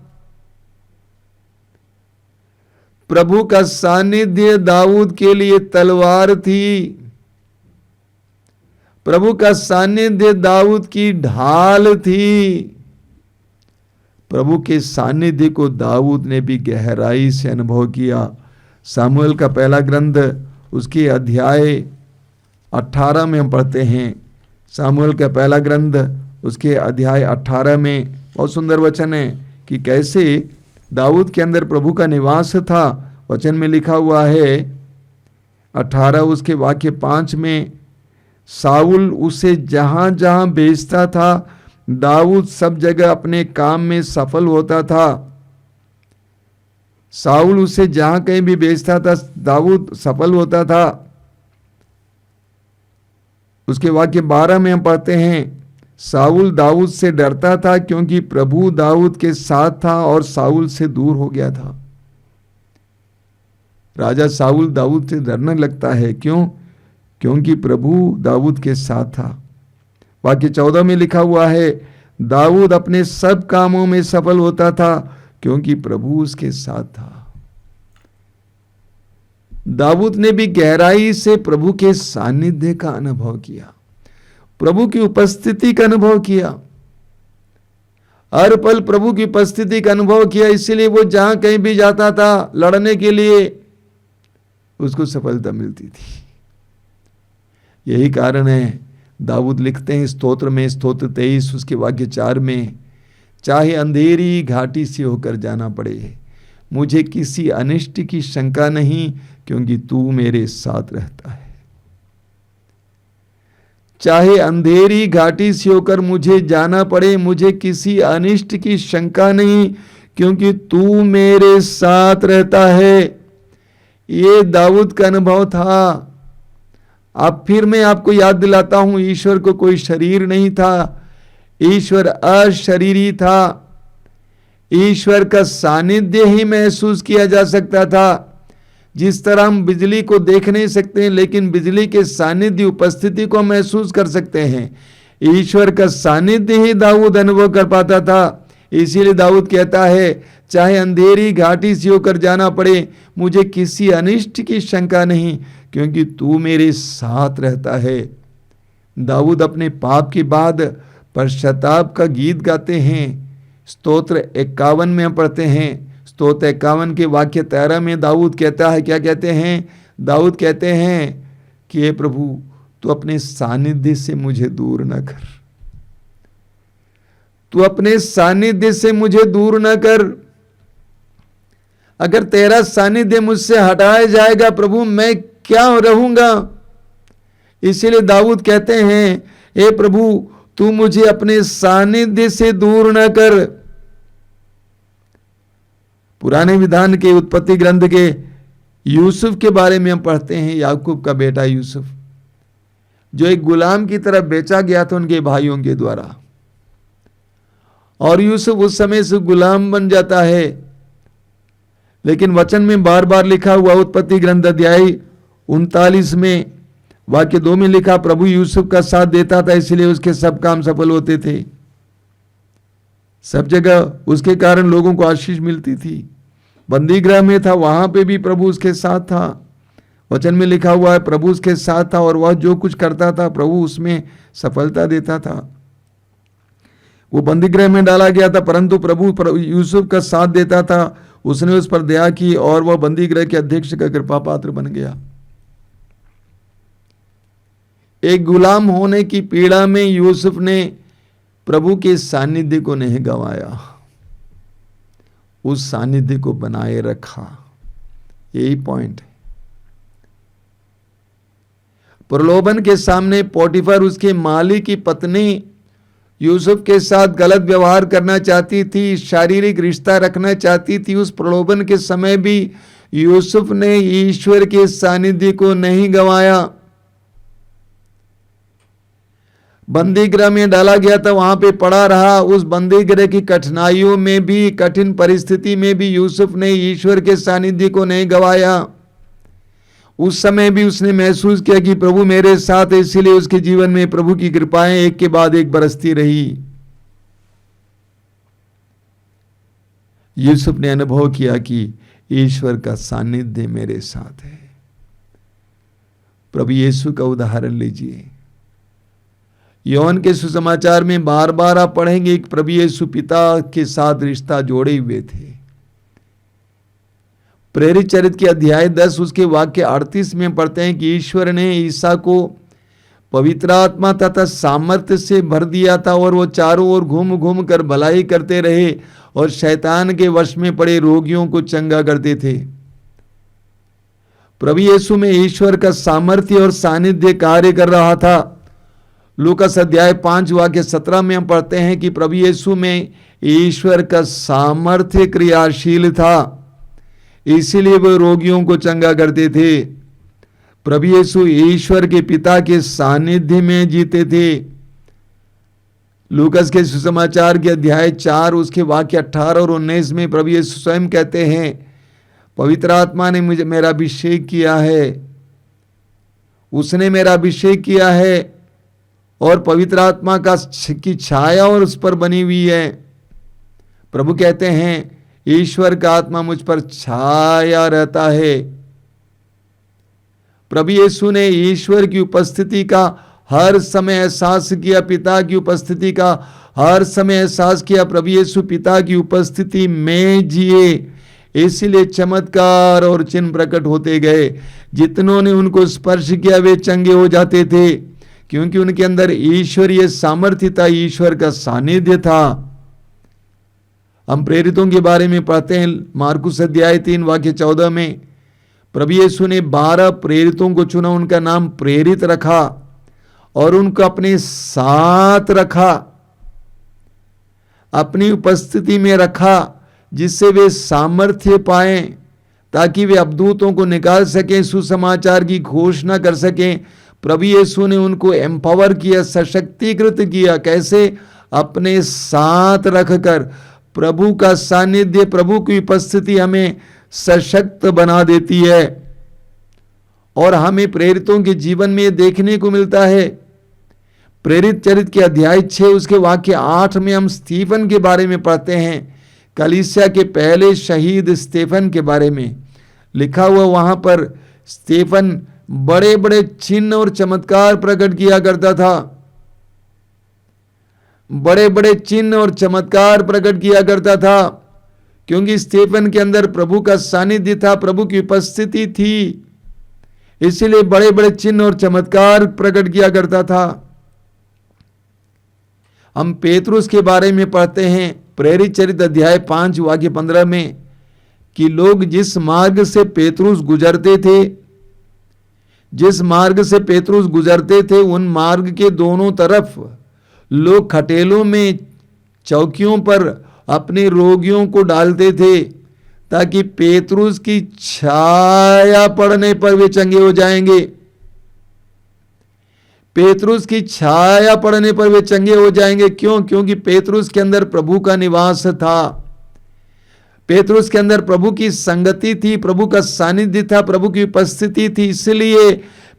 प्रभु का सानिध्य दाऊद के लिए तलवार थी। प्रभु का सानिध्य दाऊद की ढाल थी। प्रभु के सानिध्य को दाऊद ने भी गहराई से अनुभव किया। सामुएल का पहला ग्रंथ उसके अध्याय 18 में हम पढ़ते हैं। सामुएल का पहला ग्रंथ उसके अध्याय 18 में बहुत सुंदर वचन है कि कैसे दाऊद के अंदर प्रभु का निवास था। वचन में लिखा हुआ है 18 उसके वाक्य 5 में, साउल उसे जहां जहां भेजता था दाऊद सब जगह अपने काम में सफल होता था। साउल उसे जहां कहीं भी भेजता था दाऊद सफल होता था। उसके वाक्य 12 में हम पढ़ते हैं, साउल दाऊद से डरता था क्योंकि प्रभु दाऊद के साथ था और साउल से दूर हो गया था। राजा साउल दाऊद से डरने लगता है। क्यों? क्योंकि प्रभु दाऊद के साथ था। वाक्य 14 में लिखा हुआ है, दाऊद अपने सब कामों में सफल होता था क्योंकि प्रभु उसके साथ था। दाऊद ने भी गहराई से प्रभु के सानिध्य का अनुभव किया, प्रभु की उपस्थिति का अनुभव किया, हर पल प्रभु की उपस्थिति का अनुभव किया। इसीलिए वो जहां कहीं भी जाता था लड़ने के लिए, उसको सफलता मिलती थी। यही कारण है दाऊद लिखते हैं स्तोत्र में, स्तोत्र 23 उसके वाक्य 4 में, चाहे अंधेरी घाटी से होकर जाना पड़े, मुझे किसी अनिष्ट की शंका नहीं, क्योंकि तू मेरे साथ रहता है। चाहे अंधेरी घाटी से होकर मुझे जाना पड़े, मुझे किसी अनिष्ट की शंका नहीं, क्योंकि तू मेरे साथ रहता है। ये दाऊद का अनुभव था। अब फिर मैं आपको याद दिलाता हूं, ईश्वर को कोई शरीर नहीं था, ईश्वर अशरीरी था। ईश्वर का सानिध्य ही महसूस किया जा सकता था। जिस तरह हम बिजली को देख नहीं सकते हैं, लेकिन बिजली के सानिध्य उपस्थिति को महसूस कर सकते हैं, ईश्वर का सानिध्य ही दाऊद अनुभव कर पाता था। इसीलिए दाऊद कहता है, चाहे अंधेरी घाटी से होकर जाना पड़े, मुझे किसी अनिष्ट की शंका नहीं, क्योंकि तू मेरे साथ रहता है। दाऊद अपने पाप के बाद पश्चाताप का गीत गाते हैं। स्तोत्र 51 में हम पढ़ते हैं, स्तोत्र 51 के वाक्य 13 में दाऊद कहता है, क्या कहते हैं? दाऊद कहते हैं कि हे प्रभु, तू अपने सानिध्य से मुझे दूर न कर, तू अपने सानिध्य से मुझे दूर न कर। अगर तेरा सानिध्य मुझसे हटाया जाएगा प्रभु, मैं क्या रहूंगा? इसीलिए दाऊद कहते हैं, हे प्रभु, तू मुझे अपने सानिध्य से दूर न कर। पुराने विधान के उत्पत्ति ग्रंथ के यूसुफ के बारे में हम पढ़ते हैं, याकूब का बेटा यूसुफ, जो एक गुलाम की तरह बेचा गया था उनके भाइयों के द्वारा, और यूसुफ उस समय से गुलाम बन जाता है। लेकिन वचन में बार बार लिखा हुआ, उत्पत्ति ग्रंथ अध्याय 39 में वाक्य 2 में लिखा, प्रभु यूसुफ का साथ देता था, इसलिए उसके सब काम सफल होते थे। सब जगह उसके कारण लोगों को आशीष मिलती थी। बंदी गृह में था, वहां पे भी प्रभु उसके साथ था। वचन में लिखा हुआ है, प्रभु उसके साथ था और वह जो कुछ करता था प्रभु उसमें सफलता देता था। वो बंदी गृह में डाला गया था, परंतु प्रभु यूसुफ का साथ देता था। उसने उस पर दया की और वह बंदी गृह के अध्यक्ष का कृपा पात्र बन गया। एक गुलाम होने की पीड़ा में यूसुफ ने प्रभु के सानिध्य को नहीं गंवाया, उस सानिध्य को बनाए रखा। यही पॉइंट है। प्रलोभन के सामने पोटीफर, उसके मालिक की पत्नी, यूसुफ के साथ गलत व्यवहार करना चाहती थी, शारीरिक रिश्ता रखना चाहती थी। उस प्रलोभन के समय भी यूसुफ ने ईश्वर के सानिध्य को नहीं गंवाया। बंदी गृह में डाला गया था, वहां पे पड़ा रहा। उस बंदी गृह की कठिनाइयों में भी, कठिन परिस्थिति में भी यूसुफ ने ईश्वर के सानिध्य को नहीं गंवाया। उस समय भी उसने महसूस किया कि प्रभु मेरे साथ है, इसीलिए उसके जीवन में प्रभु की कृपाएं एक के बाद एक बरसती रही। यूसुफ ने अनुभव किया कि ईश्वर का सानिध्य मेरे साथ है। प्रभु यीशु का उदाहरण लीजिए। योहन के सुसमाचार में बार बार आप पढ़ेंगे कि प्रभु यीशु पिता के साथ रिश्ता जोड़े हुए थे। प्रेरित चरित्र के अध्याय 10 उसके वाक्य 38 में पढ़ते हैं कि ईश्वर ने ईसा को पवित्र आत्मा तथा सामर्थ्य से भर दिया था और वो चारों ओर घूम घूम कर भलाई करते रहे और शैतान के वश में पड़े रोगियों को चंगा करते थे। प्रभु यीशु में ईश्वर का सामर्थ्य और सानिध्य कार्य कर रहा था। लूकास अध्याय 5 वाक्य 17 में हम पढ़ते हैं कि प्रभु यीशु में ईश्वर का सामर्थ्य क्रियाशील था, इसीलिए वे रोगियों को चंगा करते थे। प्रभु यीशु ईश्वर के पिता के सानिध्य में जीते थे। लूकास के सुसमाचार के अध्याय 4 उसके वाक्य 18 और 19 में प्रभु यीशु स्वयं कहते हैं, पवित्र आत्मा ने मुझे मेरा अभिषेक किया है, उसने मेरा अभिषेक किया है और पवित्र आत्मा की छाया और उस पर बनी हुई है। प्रभु कहते हैं ईश्वर का आत्मा मुझ पर छाया रहता है। प्रभु यीशु ने ईश्वर की उपस्थिति का हर समय एहसास किया, पिता की उपस्थिति का हर समय एहसास किया। प्रभु यीशु पिता की उपस्थिति में जिए, इसलिए चमत्कार और चिन्ह प्रकट होते गए। जितनों ने उनको स्पर्श किया वे चंगे हो जाते थे, क्योंकि उनके अंदर ईश्वरीय सामर्थ्य था, ईश्वर का सानिध्य था। हम प्रेरितों के बारे में पढ़ते हैं मार्कुस अध्याय 3 वाक्य 14 में। प्रभु यीशु ने 12 प्रेरितों को चुना, उनका नाम प्रेरित रखा और उनको अपने साथ रखा, अपनी उपस्थिति में रखा, जिससे वे सामर्थ्य पाएं, ताकि वे अवधूतों को निकाल सकें, सुसमाचार की घोषणा कर सकें। प्रभु यीशु ने उनको एम्पावर किया, सशक्तिकृत किया। कैसे? अपने साथ रखकर। प्रभु का सानिध्य, प्रभु की उपस्थिति हमें सशक्त बना देती है। और हमें प्रेरितों के जीवन में ये देखने को मिलता है। प्रेरित चरित्र के अध्याय 6 उसके वाक्य 8 में हम स्टीफन के बारे में पढ़ते हैं। कलीसिया के पहले शहीद स्टीफन के बारे में लिखा हुआ, वहां पर स्टीफन बड़े बड़े चिन्ह और चमत्कार प्रकट किया करता था, बड़े बड़े चिन्ह और चमत्कार प्रकट किया करता था, क्योंकि स्टीफन के अंदर प्रभु का सानिध्य था, प्रभु की उपस्थिति थी, इसलिए बड़े बड़े चिन्ह और चमत्कार प्रकट किया करता था। हम पेतरुस के बारे में पढ़ते हैं प्रेरित चरित्र अध्याय 5 वाक्य 15 में कि लोग जिस मार्ग से पेतरुस गुजरते थे, जिस मार्ग से पेतरुस गुजरते थे, उन मार्ग के दोनों तरफ लोग खटेलों में, चौकियों पर अपने रोगियों को डालते थे, ताकि पेतरुस की छाया पड़ने पर वे चंगे हो जाएंगे। पेतरुस की छाया पड़ने पर वे चंगे हो जाएंगे। क्यों? क्योंकि पेतरुस के अंदर प्रभु का निवास था, पेतरुस के अंदर प्रभु की संगति थी, प्रभु का सानिध्य था, प्रभु की उपस्थिति थी। इसलिए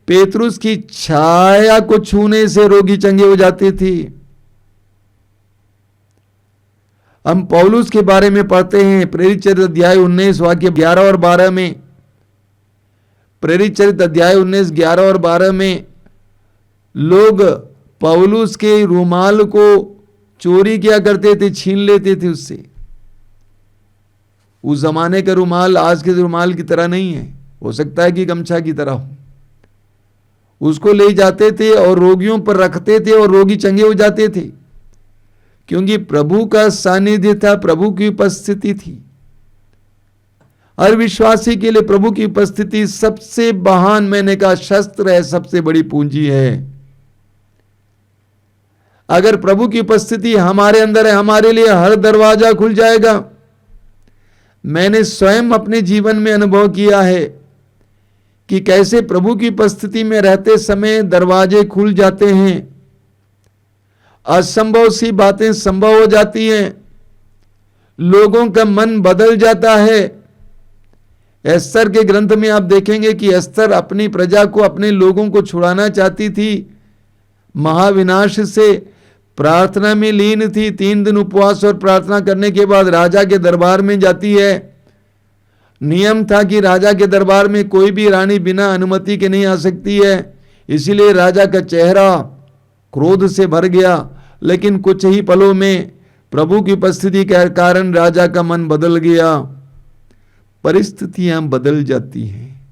पेतरुस की छाया को छूने से रोगी चंगे हो जाते थे। हम पौलुस के बारे में पढ़ते हैं प्रेरित चरित्र अध्याय 19 वाक्य 11 और 12 में। प्रेरित चरित्र अध्याय 19 11 और 12 में लोग पौलुस के रुमाल को चोरी किया करते थे, छीन लेते थे उससे। उस जमाने का रुमाल आज के रुमाल की तरह नहीं है, हो सकता है कि गमछा की तरह हो। उसको ले जाते थे और रोगियों पर रखते थे और रोगी चंगे हो जाते थे, क्योंकि प्रभु का सानिध्य था, प्रभु की उपस्थिति थी। हर विश्वासी के लिए प्रभु की उपस्थिति सबसे महान, मैंने कहा, शस्त्र है, सबसे बड़ी पूंजी है। अगर प्रभु की उपस्थिति हमारे अंदर है, हमारे लिए हर दरवाजा खुल जाएगा। मैंने स्वयं अपने जीवन में अनुभव किया है कि कैसे प्रभु की उपस्थिति में रहते समय दरवाजे खुल जाते हैं, असंभव सी बातें संभव हो जाती हैं, लोगों का मन बदल जाता है। एस्तर के ग्रंथ में आप देखेंगे कि एस्तर अपनी प्रजा को, अपने लोगों को छुड़ाना चाहती थी, महाविनाश से प्रार्थना में लीन थी। 3 दिन उपवास और प्रार्थना करने के बाद राजा के दरबार में जाती है। नियम था कि राजा के दरबार में कोई भी रानी बिना अनुमति के नहीं आ सकती है, इसीलिए राजा का चेहरा क्रोध से भर गया। लेकिन कुछ ही पलों में प्रभु की उपस्थिति के कारण राजा का मन बदल गया। परिस्थितियां बदल जाती हैं,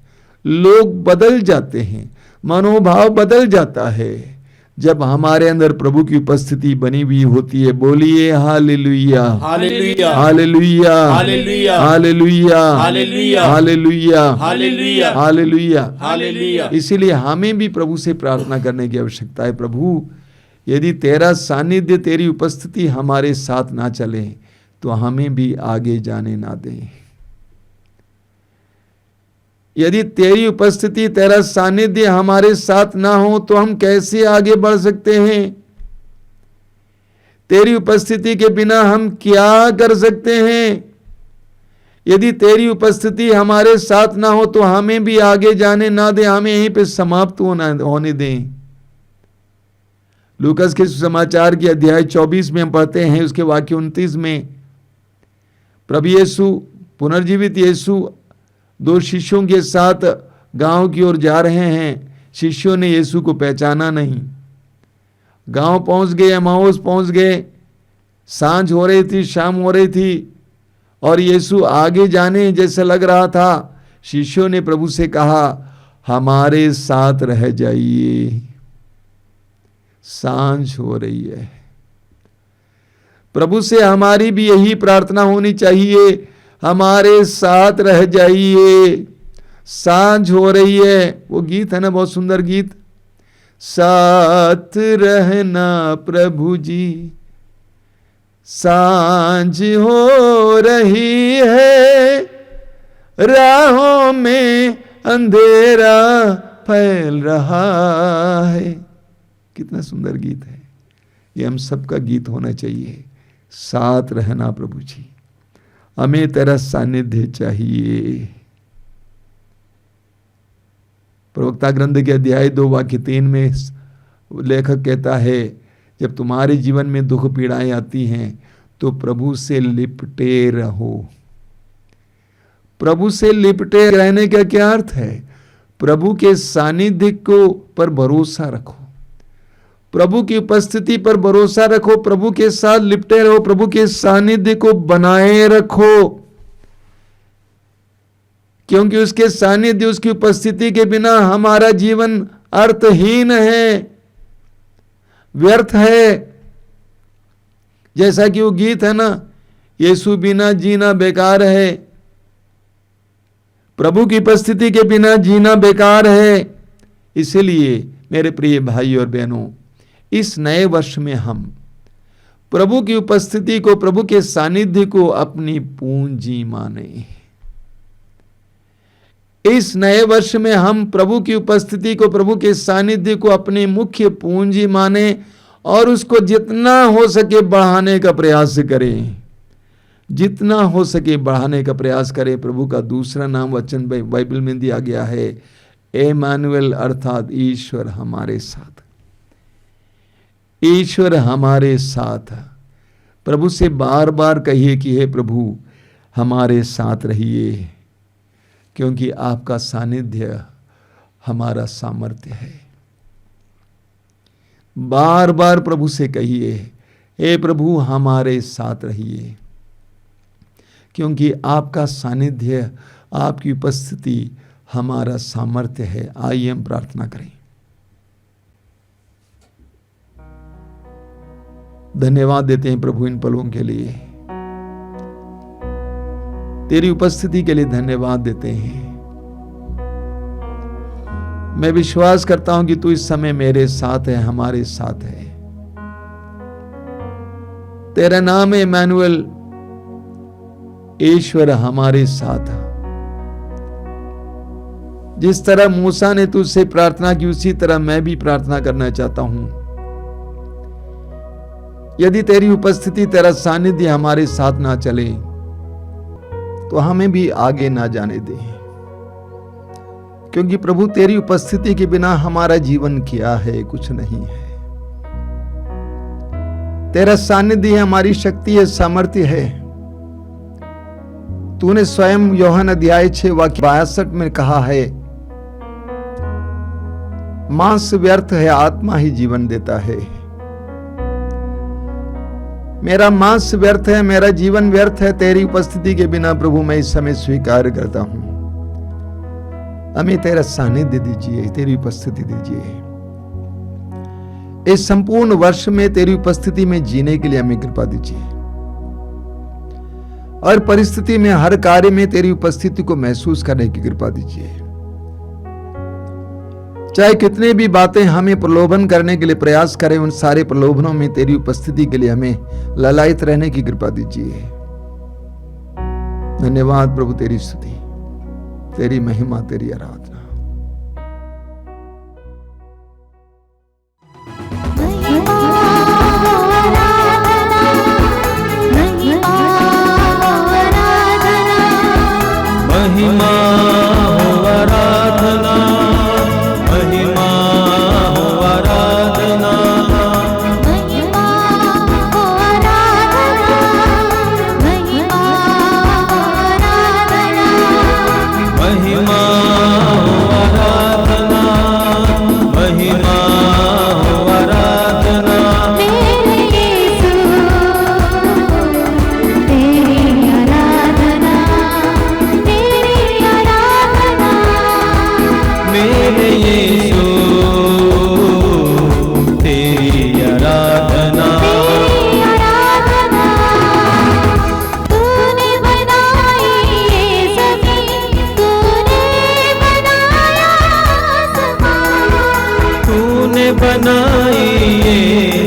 लोग बदल जाते हैं, मनोभाव बदल जाता है जब हमारे अंदर प्रभु की उपस्थिति बनी हुई होती है। बोलिए हालेलुया, हालेलुया, हालेलुया, हालेलुया, हालेलुया, हालेलुया, हालेलुया, हालेलुया, हालेलुया। हालेलुया। इसीलिए हमें भी प्रभु से प्रार्थना करने की आवश्यकता है। प्रभु, यदि तेरा सानिध्य, तेरी उपस्थिति हमारे साथ ना चले तो हमें भी आगे जाने ना दें। यदि तेरी उपस्थिति, तेरा सानिध्य हमारे साथ ना हो तो हम कैसे आगे बढ़ सकते हैं? तेरी उपस्थिति के बिना हम क्या कर सकते हैं? यदि तेरी उपस्थिति हमारे साथ ना हो तो हमें भी आगे जाने ना दे, हमें यहीं पे समाप्त होने दें। लूकास के समाचार की अध्याय 24 में हम पढ़ते हैं, उसके वाक्य 29 में प्रभु यीशु, पुनर्जीवित यीशु 2 शिष्यों के साथ गांव की ओर जा रहे हैं। शिष्यों ने यीशु को पहचाना नहीं। गांव पहुंच गए, एमाउस पहुंच गए, सांझ हो रही थी, शाम हो रही थी और यीशु आगे जाने जैसा लग रहा था। शिष्यों ने प्रभु से कहा, हमारे साथ रह जाइए, सांझ हो रही है। प्रभु से हमारी भी यही प्रार्थना होनी चाहिए, हमारे साथ रह जाइए, सांझ हो रही है। वो गीत है ना, बहुत सुंदर गीत, साथ रहना प्रभु जी, सांझ हो रही है, राहों में अंधेरा फैल रहा है। कितना सुंदर गीत है ये, हम सबका गीत होना चाहिए। साथ रहना प्रभु जी, हमें तेरा सानिध्य चाहिए। प्रवक्ता ग्रंथ के अध्याय 2 वाक्य 3 में लेखक कहता है, जब तुम्हारे जीवन में दुख पीड़ाएं आती हैं तो प्रभु से लिपटे रहो। प्रभु से लिपटे रहने का क्या अर्थ है? प्रभु के सानिध्य को पर भरोसा रखो, प्रभु की उपस्थिति पर भरोसा रखो, प्रभु के साथ लिपटे रहो, प्रभु के सानिध्य को बनाए रखो, क्योंकि उसके सानिध्य, उसकी उपस्थिति के बिना हमारा जीवन अर्थहीन है, व्यर्थ है। जैसा कि वो गीत है ना, यीशु बिना जीना बेकार है, प्रभु की उपस्थिति के बिना जीना बेकार है। इसलिए मेरे प्रिय भाई और बहनों, इस नए वर्ष में हम प्रभु की उपस्थिति को, प्रभु के सानिध्य को अपनी पूंजी माने। इस नए वर्ष में हम प्रभु की उपस्थिति को, प्रभु के सानिध्य को अपनी मुख्य पूंजी माने और उसको जितना हो सके बढ़ाने का प्रयास करें, जितना हो सके बढ़ाने का प्रयास करें। प्रभु का दूसरा नाम वचन बाइबल में दिया गया है, एमानुएल, अर्थात ईश्वर हमारे साथ। ईश्वर हमारे साथ। प्रभु से बार बार कहिए कि हे प्रभु हमारे साथ रहिए, क्योंकि आपका सानिध्य हमारा सामर्थ्य है। बार बार प्रभु से कहिए, हे प्रभु हमारे साथ रहिए, क्योंकि आपका सानिध्य, आपकी उपस्थिति हमारा सामर्थ्य है। आइए हम प्रार्थना करें। धन्यवाद देते हैं प्रभु इन पलों के लिए, तेरी उपस्थिति के लिए धन्यवाद देते हैं। मैं विश्वास करता हूं कि तू इस समय मेरे साथ है, हमारे साथ है। तेरा नाम है इमैनुएल, ईश्वर हमारे साथ। जिस तरह मूसा ने तुझसे प्रार्थना की, उसी तरह मैं भी प्रार्थना करना चाहता हूं। यदि तेरी उपस्थिति, तेरा सानिध्य हमारे साथ ना चले तो हमें भी आगे ना जाने दे, क्योंकि प्रभु तेरी उपस्थिति के बिना हमारा जीवन क्या है? कुछ नहीं है। तेरा सानिध्य हमारी शक्ति है, सामर्थ्य है। तूने स्वयं यूहन्ना अध्याय 6 वाक्य 62 में कहा है, मांस व्यर्थ है, आत्मा ही जीवन देता है। मेरा मांस व्यर्थ है, मेरा जीवन व्यर्थ है तेरी उपस्थिति के बिना। प्रभु मैं इस समय स्वीकार करता हूं, हमें तेरा सानिध्य दीजिए, तेरी उपस्थिति दीजिए। इस संपूर्ण वर्ष में तेरी उपस्थिति में जीने के लिए हमें कृपा दीजिए, और परिस्थिति में, हर कार्य में तेरी उपस्थिति को महसूस करने की कृपा दीजिए। चाहे कितने भी बातें हमें प्रलोभन करने के लिए प्रयास करें, उन सारे प्रलोभनों में तेरी उपस्थिति के लिए हमें ललायित रहने की कृपा दीजिए। धन्यवाद प्रभु, तेरी स्तुति, तेरी महिमा, तेरी आराधना। महिमा, आराधना, महिमा, आराधना, बनाई ये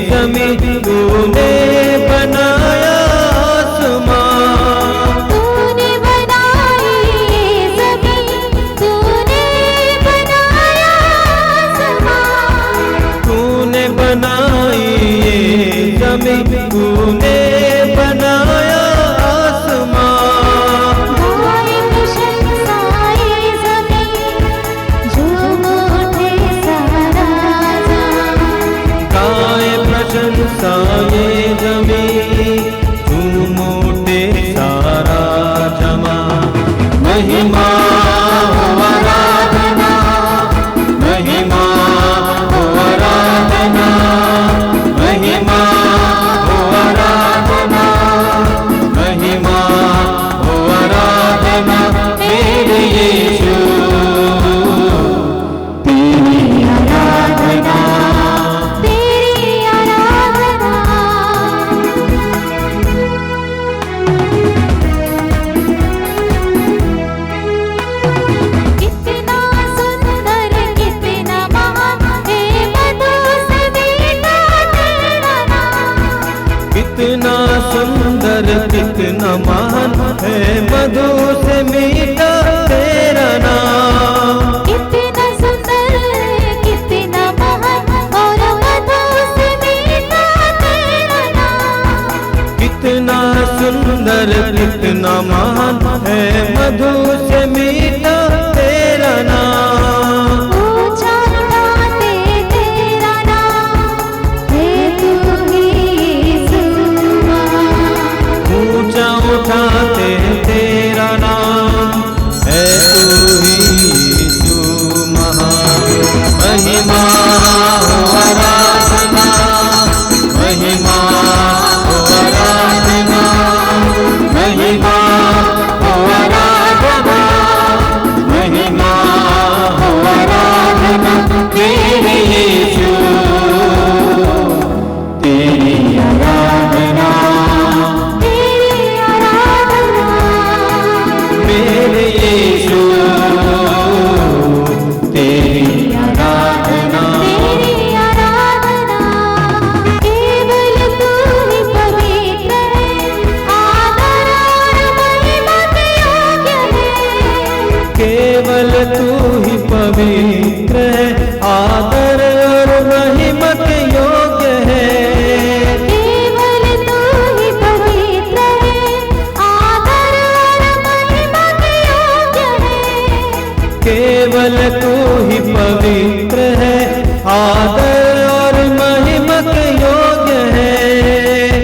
जमीन, तूने बनाया आसमां। तूने बनाई ये जमीन, तूने बनाया आसमां। तूने बनाई ये जमीन, तूने बनाया आसमां। गाए प्रशंसा ये जमीन, झूम उठे सारा जहां। गाए प्रशंसा ये जमीन, झूम उठे सारा जहां। महिमा हो आराधना, महिमा हो आराधना, महिमा हो आराधना, महिमा हो आराधना मेरे यीशु, तेरी आराधना। तेरी आराधना। कितना सुंदर कितना महान है मधु से मीठा तेरा नाम। कितना सुंदर कितना महान है मधु से मीठा तेरा नाम। कितना सुंदर कितना महान और मधु से मीठा तेरा नाम। कितना सुंदर कितना महान है मधु से मीठा तेरा नाम। ऊंचा उठाते तेरा नाम है तू ही यीशु महान। ऊंचा उठाते तेरा नाम है तू ही यीशु महान। महिमा हो आराधना, महिमा हो आराधना, महिमा हो आराधना, महिमा हो आराधना तेरे यीशु, तेरी आराधना तेरी आराधना। मेरे यीशु, तेरी आराधना। तेरी आराधना। केवल तू ही पवित्र है, आदर और महिमा के योग्य है। केवल तू ही पवित्र है, आदर और महिमा के योग्य है। केवल तू ही पवित्र है, आदर और महिमा के योग्य है। केवल तू ही पवित्र है, आदर और महिमा के योग्य है।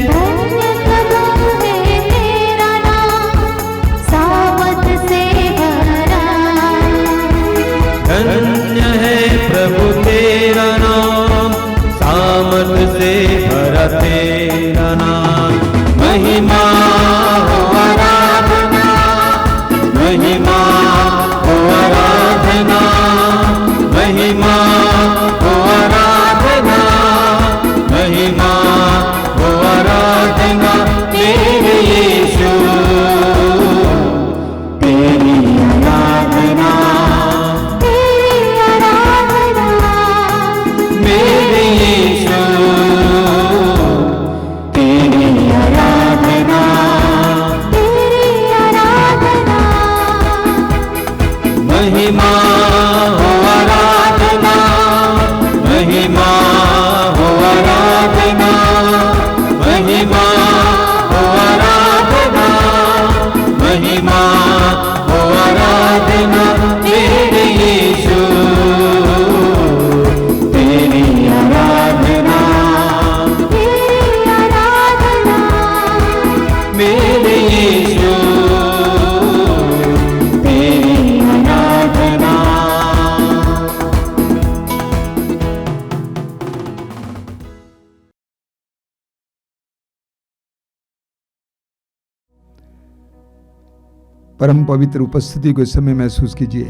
धन्य प्रभु है तेरा नाम, सामत से भरा। धन्य है प्रभु तेरा नाम, सामर्थ से भरा तेरा नाम। महिमा हो आराधना, महिमा हो आराधना, महिमा हो आराधना, महिमा हो आराधना तेरे यीशु, तेरी आराधना तेरी आराधना। मेरे यीशु, तेरी आराधना। तेरी आराधना। महिमा हो आराधना, महिमा हो आराधना, महिमा हो आराधना, महिमा हो आराधना मेरे यीशु, तेरी आराधना। तेरी आराधना। मेरे यीशु, तेरी आराधना। परम पवित्र उपस्थिति को इस समय महसूस कीजिए।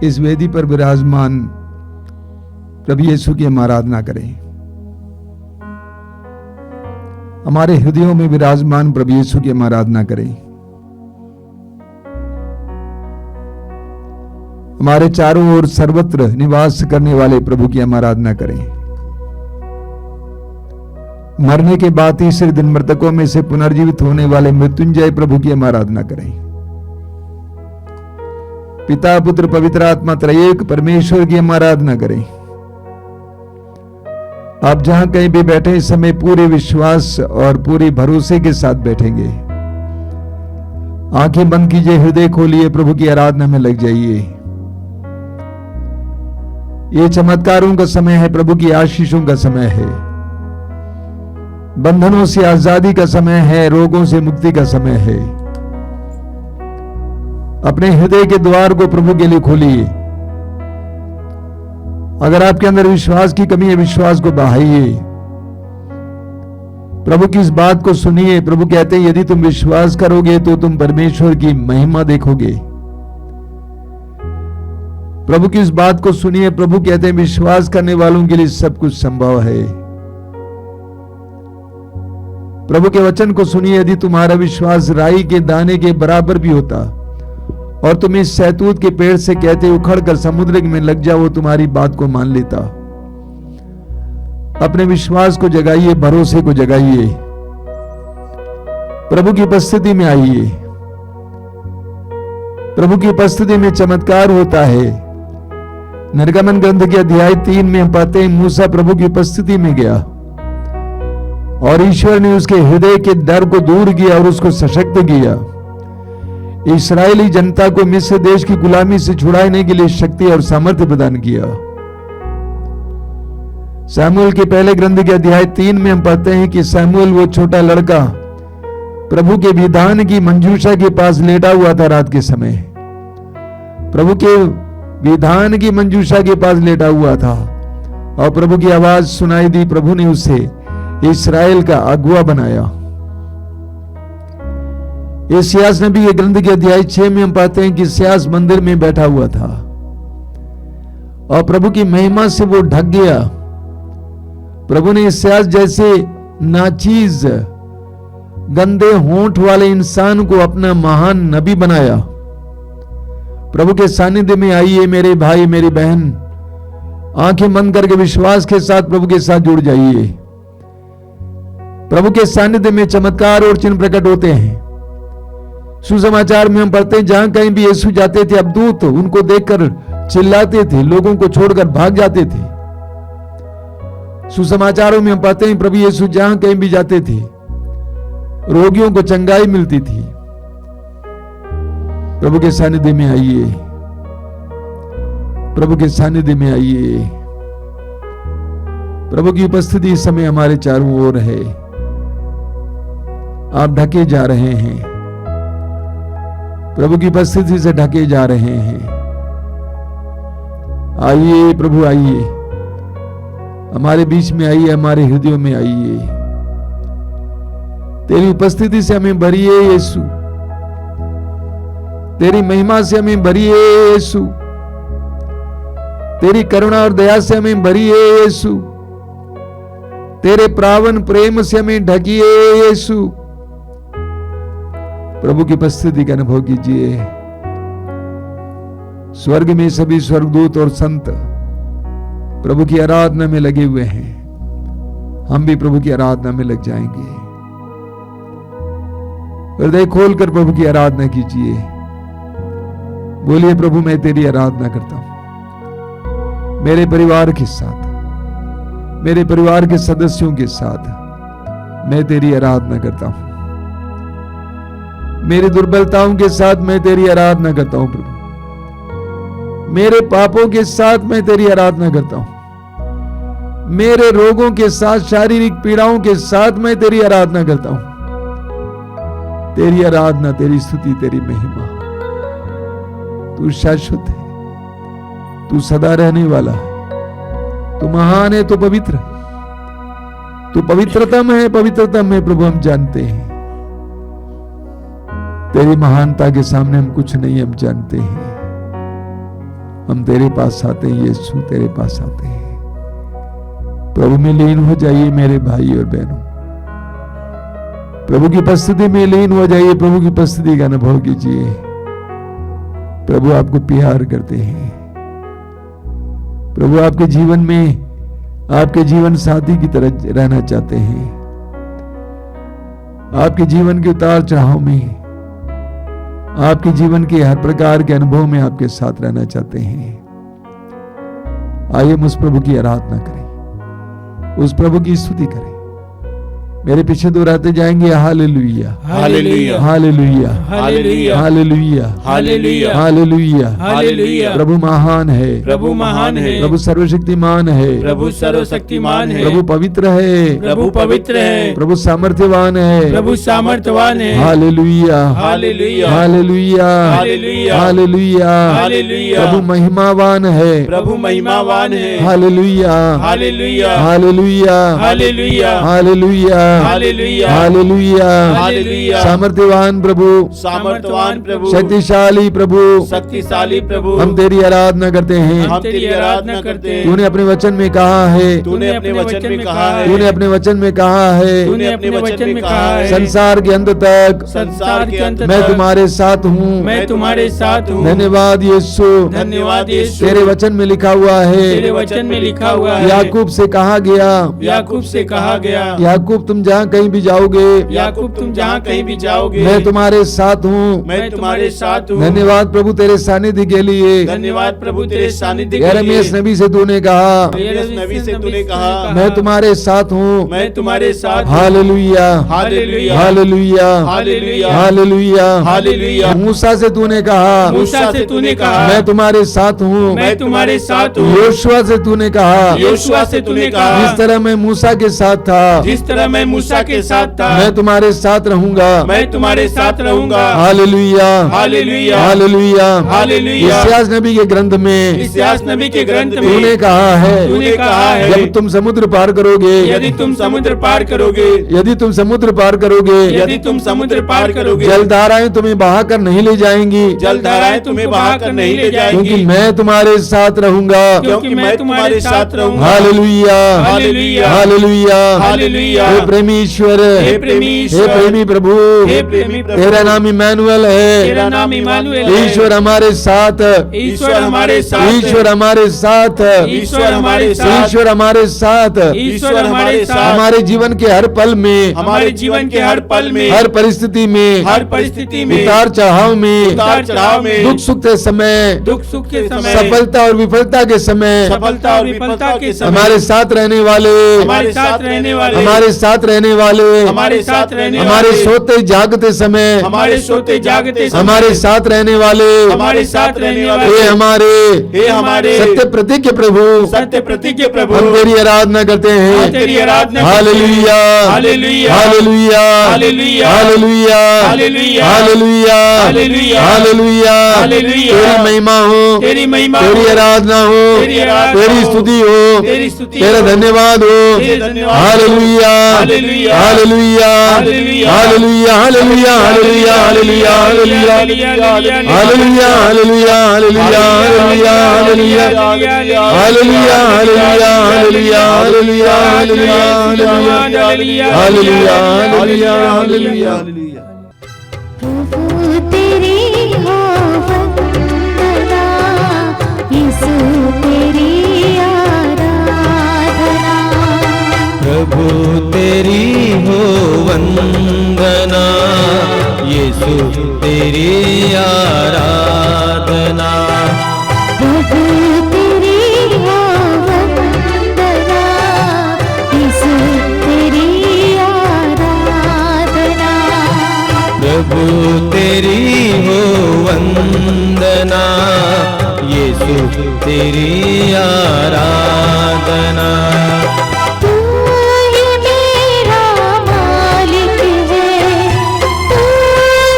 इस वेदी पर विराजमान प्रभु यीशु की हम आराधना करें। हमारे हृदयों में विराजमान प्रभु यीशु की हम आराधना करें। हमारे चारों ओर सर्वत्र निवास करने वाले प्रभु की हम आराधना करें। मरने के बाद तीसरे दिन मृतकों में से पुनर्जीवित होने वाले मृत्युंजय प्रभु की हम आराधना करें। पिता पुत्र पवित्र आत्मा त्रयेक परमेश्वर की हम आराधना करें। आप जहां कहीं भी बैठे इस समय पूरे विश्वास और पूरे भरोसे के साथ बैठेंगे। आंखें बंद कीजिए, हृदय खोलिए, प्रभु की आराधना में लग जाइए। ये चमत्कारों का समय है, प्रभु की आशीषों का समय है, बंधनों से आजादी का समय है, रोगों से मुक्ति का समय है। अपने हृदय के द्वार को प्रभु के लिए खोलिए। अगर आपके अंदर विश्वास की कमी है, विश्वास को बढ़ाइए। प्रभु की इस बात को सुनिए। प्रभु कहते हैं यदि तुम विश्वास करोगे तो तुम परमेश्वर की महिमा देखोगे। प्रभु की इस बात को सुनिए। प्रभु कहते हैं विश्वास करने वालों के लिए सब कुछ संभव है। प्रभु के वचन को सुनिए। यदि तुम्हारा विश्वास राई के दाने के बराबर भी होता और तुम इस शहतूत के पेड़ से कहते उखड़ कर समुद्र में लग जाओ, वो तुम्हारी बात को मान लेता। अपने विश्वास को जगाइए, भरोसे को जगाइए, प्रभु की उपस्थिति में आइए। प्रभु की उपस्थिति में चमत्कार होता है। निर्गमन ग्रंथ के अध्याय 3 में हम पाते हैं मूसा प्रभु की उपस्थिति में गया और ईश्वर ने उसके हृदय के डर को दूर किया और उसको सशक्त किया। इस्राएली जनता को मिस्र देश की गुलामी से छुड़ाने के लिए शक्ति और सामर्थ्य प्रदान किया। सैमुएल के पहले ग्रंथ के अध्याय 3 में हम पाते हैं कि सैमुएल वो छोटा लड़का प्रभु के विधान की मंजूषा के पास लेटा हुआ था। रात के समय प्रभु के विधान की मंजूषा के पास लेटा हुआ था और प्रभु की आवाज सुनाई दी। प्रभु ने उसे इस्राएल का अगुआ बनाया। इस्यास नबी के ग्रंथ के अध्याय 6 में हम पाते हैं कि इस्यास मंदिर में बैठा हुआ था और प्रभु की महिमा से वो ढक गया। प्रभु ने इस्यास जैसे नाचीज गंदे होंठ वाले इंसान को अपना महान नबी बनाया। प्रभु के सानिध्य में आइए मेरे भाई मेरी बहन, आंखें बंद करके विश्वास के साथ प्रभु के साथ जुड़ जाइए। प्रभु के सानिध्य में चमत्कार और चिन्ह प्रकट होते हैं। सुसमाचार में हम पढ़ते हैं जहां कहीं भी यीशु जाते थे, अबदूत उनको देखकर चिल्लाते थे, लोगों को छोड़कर भाग जाते थे। सुसमाचारों में हम पाते हैं प्रभु यीशु जहां कहीं भी जाते थे, रोगियों को चंगाई मिलती थी। प्रभु के सानिध्य में आइए, प्रभु के सानिध्य में आइए। प्रभु की उपस्थिति इस समय हमारे चारों ओर है। आप ढके जा रहे हैं, प्रभु की उपस्थिति से ढके जा रहे हैं। आइए प्रभु, आइए हमारे बीच में, आइए हमारे हृदयों में आइए। तेरी उपस्थिति से हमें भरिए यीशु, तेरी महिमा से हमें भरिए यीशु, तेरी करुणा और दया से हमें भरिए यीशु, तेरे प्रावन प्रेम से हमें ढकिए यीशु। प्रभु की उपस्थिति का अनुभव कीजिए। स्वर्ग में सभी स्वर्गदूत और संत प्रभु की आराधना में लगे हुए हैं। हम भी प्रभु की आराधना में लग जाएंगे। हृदय खोलकर प्रभु की आराधना कीजिए। बोलिए प्रभु मैं तेरी आराधना करता हूं, मेरे परिवार के साथ, मेरे परिवार के सदस्यों के साथ मैं तेरी आराधना करता हूं। मेरी दुर्बलताओं के साथ मैं तेरी आराधना करता हूं प्रभु। मेरे पापों के साथ मैं तेरी आराधना करता हूं। मेरे रोगों के साथ, शारीरिक पीड़ाओं के साथ मैं तेरी आराधना करता हूं। तेरी आराधना, तेरी स्तुति, तेरी महिमा। तू शाश्वत है, तू सदा रहने वाला है, तू महान है, तू पवित्र है, तू पवित्रतम है, पवित्रतम है प्रभु। हम जानते हैं तेरी महानता के सामने हम कुछ नहीं, हम जानते हैं। हम तेरे पास आते हैं यीशु, तेरे पास आते हैं। प्रभु में लीन हो जाइए मेरे भाई और बहनों, प्रभु की उपस्थिति में लीन हो जाइए। प्रभु की उपस्थिति का अनुभव कीजिए। प्रभु आपको प्यार करते हैं। प्रभु आपके जीवन में आपके जीवन साथी की तरह रहना चाहते हैं। आपके जीवन के उतार चढ़ाव में, आपके जीवन के हर प्रकार के अनुभव में आपके साथ रहना चाहते हैं। आइए हम उस प्रभु की आराधना करें, उस प्रभु की स्तुति करें। मेरे पीछे दोहराते जाएंगे, हालेलुया, हालेलुया, हालेलुया, हालेलुया, हालेलुया, हालेलुया, हालेलुया। हालेलुया। प्रभु महान है, प्रभु महान है, प्रभु सर्वशक्तिमान है, प्रभु सर्वशक्तिमान है, प्रभु पवित्र है, प्रभु पवित्र है, प्रभु सामर्थ्यवान है, प्रभु सामर्थ्यवान है। हालेलुया, हालेलुया, हालेलुया, हालेलुया, हालेलुया। हालेलुया। प्रभु महिमावान है, प्रभु महिमावान है। हालेलुया, हालेलुया, हालेलुया, हालेलुया, हालेलुया, हालेलुया, हालेलुया। हालेलुया। सामर्थ्यवान प्रभु, सामर्थ्यवान प्रभु, शक्तिशाली प्रभु, शक्तिशाली प्रभु, हम तेरी आराधना करते हैं। हम तेरी आराधना करते हैं। तूने अपने वचन में कहा है, तूने अपने वचन में कहा है, तूने अपने वचन में कहा है, तूने अपने वचन में कहा है, संसार के अंत तक संसार के अंत मैं तक तुम्हारे साथ हूँ। मैं तुम्हारे साथ हूँ। धन्यवाद यीशु, धन्यवाद यीशु। तेरे वचन में लिखा हुआ तेरे है, वचन में लिखा हुआ है, याकूब से कहा गया, याकूब से कहा गया, याकूब तुम जहाँ कहीं भी जाओगे, याकूब तुम जहाँ कहीं भी जाओगे, मैं तुम्हारे साथ हूँ। मैं तुम्हारे साथ हूँ। धन्यवाद प्रभु तेरे सानिध्य के लिए। धन्यवाद प्रभु तेरे सानिध्य के यिर्मयाह लिए। नबी से तूने कहा, यिर्मयाह नबी से तूने कहा, मैं तुम्हारे साथ हूँ। मैं तुम्हारे साथ हूँ। हालेलुया, हालेलुया, हालेलुया, हालेलुया, हालेलुया, हालेलुया। मूसा से तूने कहा, मूसा से तूने कहा, मैं तुम्हारे साथ हूँ। मैं तुम्हारे साथ हूँ। योशुआ से तूने कहा, योशुआ से तूने कहा, जिस तरह मैं मूसा के साथ था, जिस तरह मैं मूसा के साथ था, मैं तुम्हारे साथ रहूंगा। मैं तुम्हारे साथ रहूंगा। हालेलुया, हालेलुया, हालेलुया, हालेलुया। इस्यास नबी के ग्रंथ में इस्यास नबी के ग्रंथ में तूने कहा है, तूने कहा है, जब तुम समुद्र पार करोगे, यदि तुम समुद्र पार करोगे, यदि तुम समुद्र पार करोगे, यदि तुम समुद्र पार करोगे, जलधाराएं तुम्हें बहाकर नहीं ले जाएंगी, जलधाराएं तुम्हें बहाकर नहीं ले क्योंकि जाएंगी, मैं तुम्हारे साथ रहूंगा। क्योंकि मैं तुम्हारे साथ रहूंगा। हालेलुया, हालेलुया, हालेलुया, हालेलुया। हे प्रेमी ईश्वर, हे प्रेमी ईश्वर, हे प्रेमी प्रभु, हे प्रेमी प्रभु, तेरा नाम इम्मानुएल तेरा है। नाम इम्मानुएल है। ईश्वर हमारे साथ, ईश्वर हमारे साथ, ईश्वर हमारे साथ, ईश्वर हमारे साथ, ईश्वर हमारे साथ, ईश्वर हमारे साथ, हमारे जीवन के हर पल में, हमारे जीवन के हर पल में, हर परिस्थिति में, हर परिस्थिति में, उतार चढ़ाव में, उतार चढ़ाव में, दुख सुख के समय, दुख सुख के समय, सफलता और विफलता के समय, सफलता और विफलता के समय, हमारे साथ रहने वाले, हमारे साथ रहने वाले, हमारे साथ रहने वाले, हमारे साथ रहने हमारे वाले, सोते जागते समय, हमारे सोते जागते समय, हमारे साथ रहने वाले, हमारे साथ रहने वाले, हे हमारे सत्य प्रतिज्ञ प्रभु, सत्य प्रतिज्ञ प्रभु, हम तेरी आराधना करते हम हैं। तेरी आराधना करते हैं। हालेलुया, हालेलुया, हालेलुया, हालेलुया, हालेलुया, हालेलुया, हालेलुया, हालेलुया, हालेलुया, हालेलुया। तेरी महिमा हो, तेरी महिमा तेरी हो, आराधना हो, तेरी आराधना तेरी हो, स्तुति हो, तेरी स्तुति तेरा हो, धन्यवाद हो। तेरा धन्यवाद हो। हालेलुया, हालेलुया, हालेलुया, हालेलुया, हालेलुया, हालेलुया, हालेलुया, हालेलुया, हालेलुया, हालेलुया, हालेलुया, हालेलुया, हालेलुया, हालेलुया, हालेलुया, हालेलुया, हालेलुया, हालेलुया, हालेलुया, हालेलुया। प्रभु तेरी हो वंदना, यीशु तेरी आराधना। प्रभु तेरी हो वंदना, यीशु तेरी आराधना। प्रभु तेरी हो वंदना, यीशु तेरी आराधना। प्रभु तेरी हो वंदना, यीशु तेरी आराधना। तू ही मेरा मालिक है, तू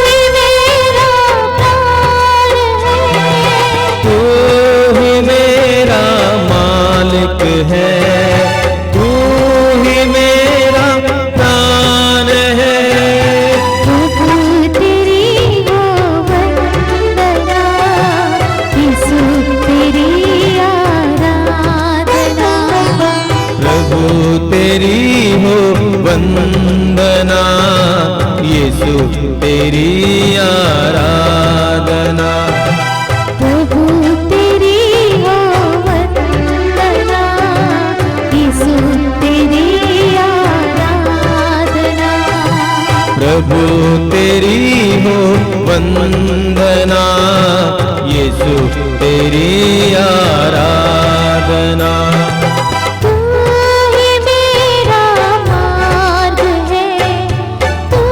ही मेरा प्राण है। तू ही मेरा मालिक है, तू ही मेरा प्राण है। प्रभु तेरी हो वंदना, यीशु तेरी आराधना। प्रभु तेरी हो वंदना, यीशु तेरी आराधना। प्रभु तेरी हो वंदना, यीशु तेरी आराधना। तू ही मेरा मार्ग है, तू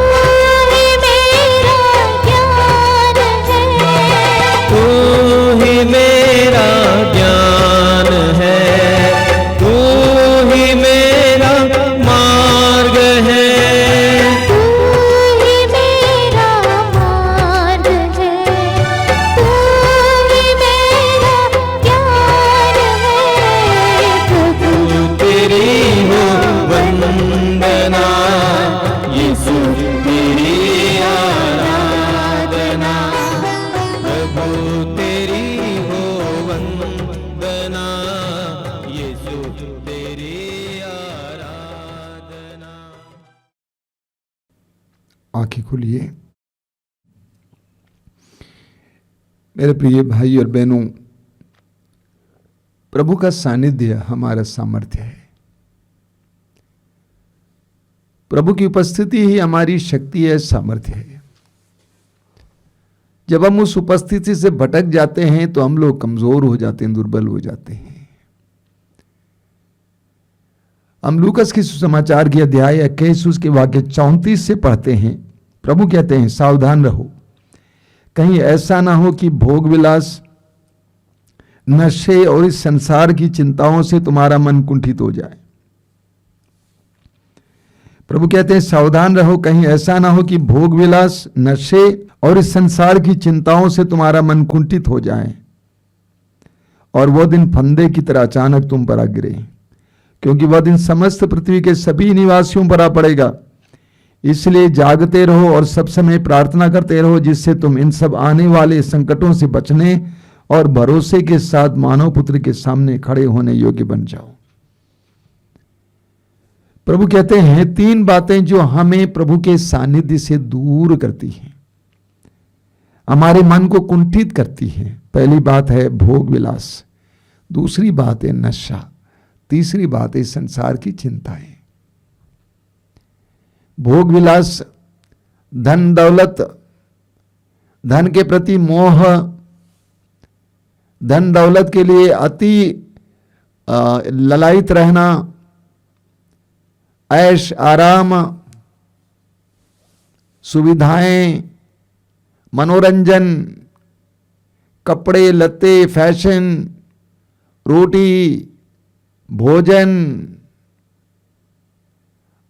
ही मेरा ज्ञान है, तू ही मेरा ज्ञान है, तू ही मेरा मार्ग है। तू ही मेरा मार्ग है, तू ही मेरा ज्ञान है। प्रभु तेरी हो वंदना, यीशु तेरी आराधना। प्रभु तेरी हो वंदना, यीशु तेरी आराधना। आंखें खोलिए। मेरे प्रिय भाई और बहनों, प्रभु का सानिध्य हमारा सामर्थ्य है। प्रभु की उपस्थिति ही हमारी शक्ति है, सामर्थ्य है। जब हम उस उपस्थिति से भटक जाते हैं तो हम लोग कमजोर हो जाते हैं, दुर्बल हो जाते हैं। हम लूकस की सुसमाचार की अध्याय 21 उसके वाक्य 34 से पढ़ते हैं। प्रभु कहते हैं, सावधान रहो, कहीं ऐसा ना हो कि भोग विलास, नशे और इस संसार की चिंताओं से तुम्हारा मन कुंठित हो जाए। प्रभु कहते हैं, सावधान रहो, कहीं ऐसा ना हो कि भोग विलास, नशे और इस संसार की चिंताओं से तुम्हारा मन कुंठित हो जाए और वह दिन फंदे की तरह अचानक तुम पर आ गिरे, क्योंकि वह दिन समस्त पृथ्वी के सभी निवासियों पर आ पड़ेगा। इसलिए जागते रहो और सब समय प्रार्थना करते रहो, जिससे तुम इन सब आने वाले संकटों से बचने और भरोसे के साथ मानव पुत्र के सामने खड़े होने योग्य बन जाओ। प्रभु कहते हैं, 3 बातें जो हमें प्रभु के सानिध्य से दूर करती हैं, हमारे मन को कुंठित करती हैं। पहली बात है भोग विलास, दूसरी बात है नशा, तीसरी बात है संसार की चिंताएं। भोग विलास, धन दौलत, धन के प्रति मोह, धन दौलत के लिए अति ललायित रहना, ऐश आराम, सुविधाएं, मनोरंजन, कपड़े लत्ते, फैशन, रोटी, भोजन,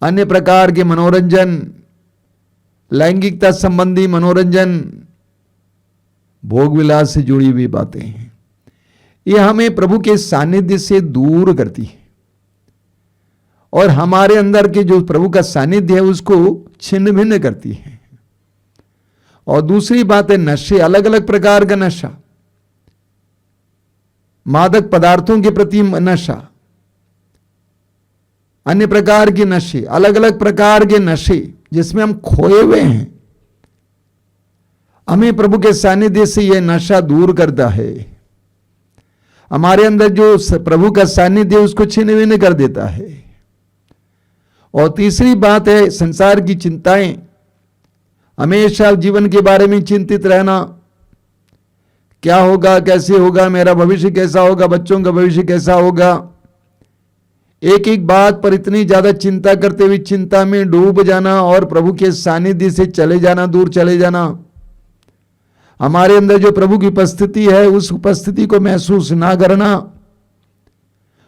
अन्य प्रकार के मनोरंजन, लैंगिकता संबंधी मनोरंजन, भोग विलास से जुड़ी हुई बातें हैं। ये हमें प्रभु के सानिध्य से दूर करती है और हमारे अंदर के जो प्रभु का सानिध्य है उसको छिन्न भिन्न करती है। और दूसरी बात है नशे, अलग अलग प्रकार का नशा, मादक पदार्थों के प्रति नशा, अन्य प्रकार के नशे, अलग अलग प्रकार के नशे जिसमें हम खोए हुए हैं। हमें प्रभु के सानिध्य से यह नशा दूर करता है। हमारे अंदर जो प्रभु का सानिध्य उसको छिन्न भिन्न कर देता है। और तीसरी बात है संसार की चिंताएं, हमेशा जीवन के बारे में चिंतित रहना, क्या होगा, कैसे होगा, मेरा भविष्य कैसा होगा, बच्चों का भविष्य कैसा होगा। एक एक बात पर इतनी ज्यादा चिंता करते हुए चिंता में डूब जाना और प्रभु के सानिध्य से चले जाना, दूर चले जाना। हमारे अंदर जो प्रभु की उपस्थिति है उस उपस्थिति को महसूस ना करना।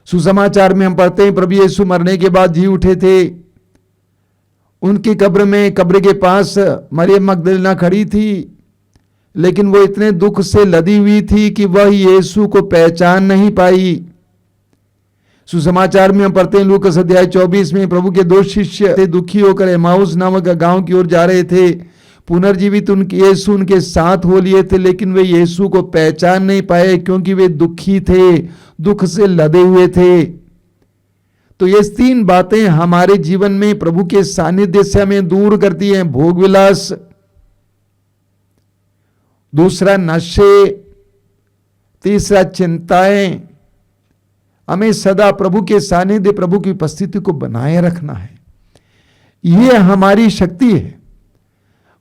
सुसमाचार में हम पढ़ते हैं प्रभु यीशु मरने के बाद जी उठे थे। उनकी कब्र में, कब्र के पास मरियम मगदलीना खड़ी थी, लेकिन वो इतने दुख से लदी हुई थी कि वह यीशु को पहचान नहीं पाई। सुसमाचार में हम पढ़ते हैं लूकास अध्याय 24 में प्रभु के 2 शिष्य दुखी होकर एमाउस नामक गांव की ओर जा रहे थे। पुनर्जीवित यीशु उनके साथ हो लिए थे, लेकिन वे यीशु को पहचान नहीं पाए क्योंकि वे दुखी थे, दुख से लदे हुए थे। तो ये 3 बातें हमारे जीवन में प्रभु के सानिध्य से हमें दूर करती हैं। भोग विलास, दूसरा नशे, तीसरा चिंताएं। हमें सदा प्रभु के सानिध्य, प्रभु की उपस्थिति को बनाए रखना है। यह हमारी शक्ति है।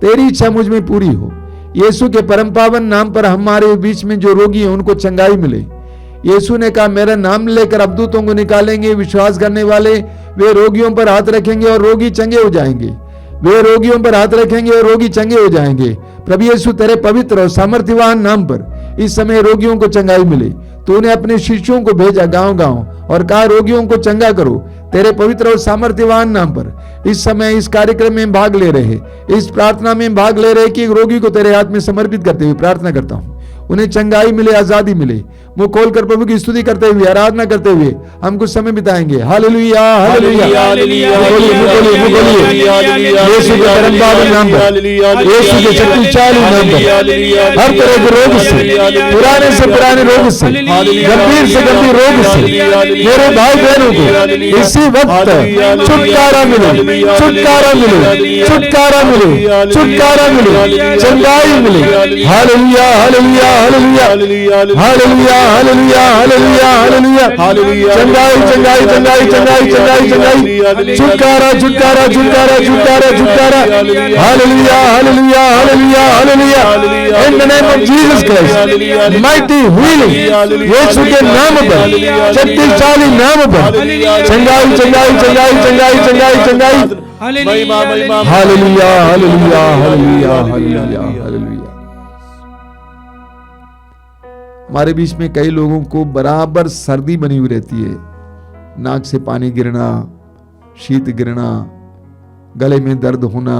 तेरी इच्छा मुझ में पूरी हो। यीशु के परम पावन नाम पर हमारे बीच में जो रोगी हैं उनको चंगाई मिले। यीशु ने कहा मेरा नाम लेकर अबदूतों को निकालेंगे, विश्वास करने वाले वे रोगियों पर हाथ रखेंगे और रोगी चंगे हो जाएंगे। वे रोगियों पर हाथ रखेंगे और रोगी चंगे हो जाएंगे। प्रभु यीशु तेरे पवित्र और सामर्थ्यवान नाम पर इस समय रोगियों को चंगाई मिले। तूने अपने शिष्यों को भेजा गांव-गांव और कहा रोगियों को चंगा करो। तेरे पवित्र और सामर्थ्यवान नाम पर इस समय इस कार्यक्रम में भाग ले रहे, इस प्रार्थना में भाग ले रहे कि रोगी को तेरे हाथ में समर्पित करते हुए प्रार्थना करता हूं, उन्हें चंगाई मिले, आजादी मिले। मुंह खोलकर प्रभु की स्तुति करते हुए, आराधना करते हुए हम कुछ समय बिताएंगे। हालेलुया, हालेलुया, यीशु के परम पावन नाम पर, यीशु के शक्तिशाली नाम पर हर तरह के रोग से पुराने रोग से, गंभीर से गंभीर रोग से मेरे भाई बहनों को इसी वक्त छुटकारा मिले, छुटकारा मिले, छुटकारा मिले, छुटकारा मिले, चंगाई मिले। हालेलुया, हालेलुया, हालेलुया, हालेलुया, हालेलुया, हालेलुया, हालेलुया, चंगाई, चंगाई, चंगाई, चंगाई, चंगाई, चंगाई, छुटकारा, छुटकारा, छुटकारा, छुटकारा, छुटकारा। हालेलुया, हालेलुया, हालेलुया, हालेलुया, in the name of Jesus Christ, mighty healing, यीशु के नाम पर, शक्तिशाली नाम पर, चंगाई, चंगाई, चंगाई, चंगाई, चंगाई, चंगाई। हालेलुया, हालेलुया, हालेलुया, हालेलुया, हालेलुया, हालेलुया। हमारे बीच में कई लोगों को बराबर सर्दी बनी हुई रहती है, नाक से पानी गिरना, शीत गिरना, गले में दर्द होना,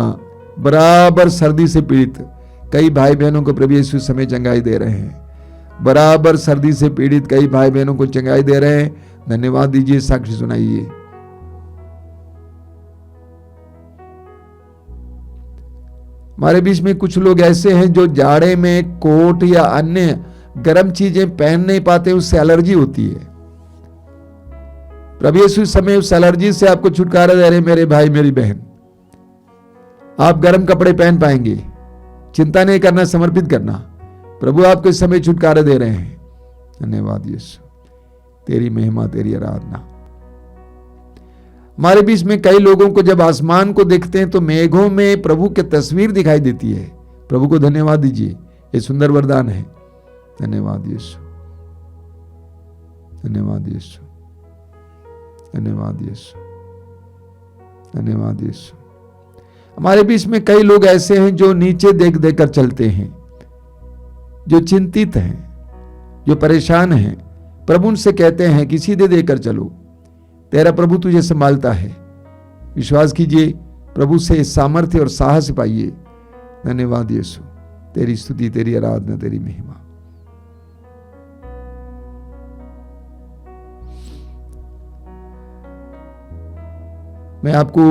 बराबर सर्दी से पीड़ित कई भाई बहनों को प्रभु यीशु समय चंगाई दे रहे हैं। बराबर सर्दी से पीड़ित कई भाई बहनों को चंगाई दे रहे हैं। धन्यवाद दीजिए, साक्षी सुनाइए। हमारे बीच में कुछ लोग ऐसे हैं जो जाड़े में कोट या अन्य गर्म चीजें पहन नहीं पाते, उससे एलर्जी होती है। प्रभु यीशु इस समय उस एलर्जी से आपको छुटकारा दे रहे। मेरे भाई मेरी बहन, आप गर्म कपड़े पहन पाएंगे, चिंता नहीं करना, समर्पित करना। प्रभु आपको इस समय छुटकारा दे रहे हैं। धन्यवाद यीशु, तेरी महिमा, तेरी आराधना। हमारे बीच में कई लोगों को जब आसमान को देखते हैं तो मेघों में प्रभु की तस्वीर दिखाई देती है। प्रभु को धन्यवाद दीजिए, ये सुंदर वरदान है। धन्यवाद यीशु, धन्यवाद यीशु, धन्यवाद यीशु, धन्यवाद यीशु। हमारे बीच में कई लोग ऐसे हैं जो नीचे देख देकर चलते हैं, जो चिंतित हैं, जो परेशान हैं। प्रभु उनसे कहते हैं कि सीधे देकर चलो, तेरा प्रभु तुझे संभालता है। विश्वास कीजिए, प्रभु से सामर्थ्य और साहस पाइए। धन्यवाद यीशु, तेरी स्तुति, तेरी आराधना, तेरी महिमा। मैं आपको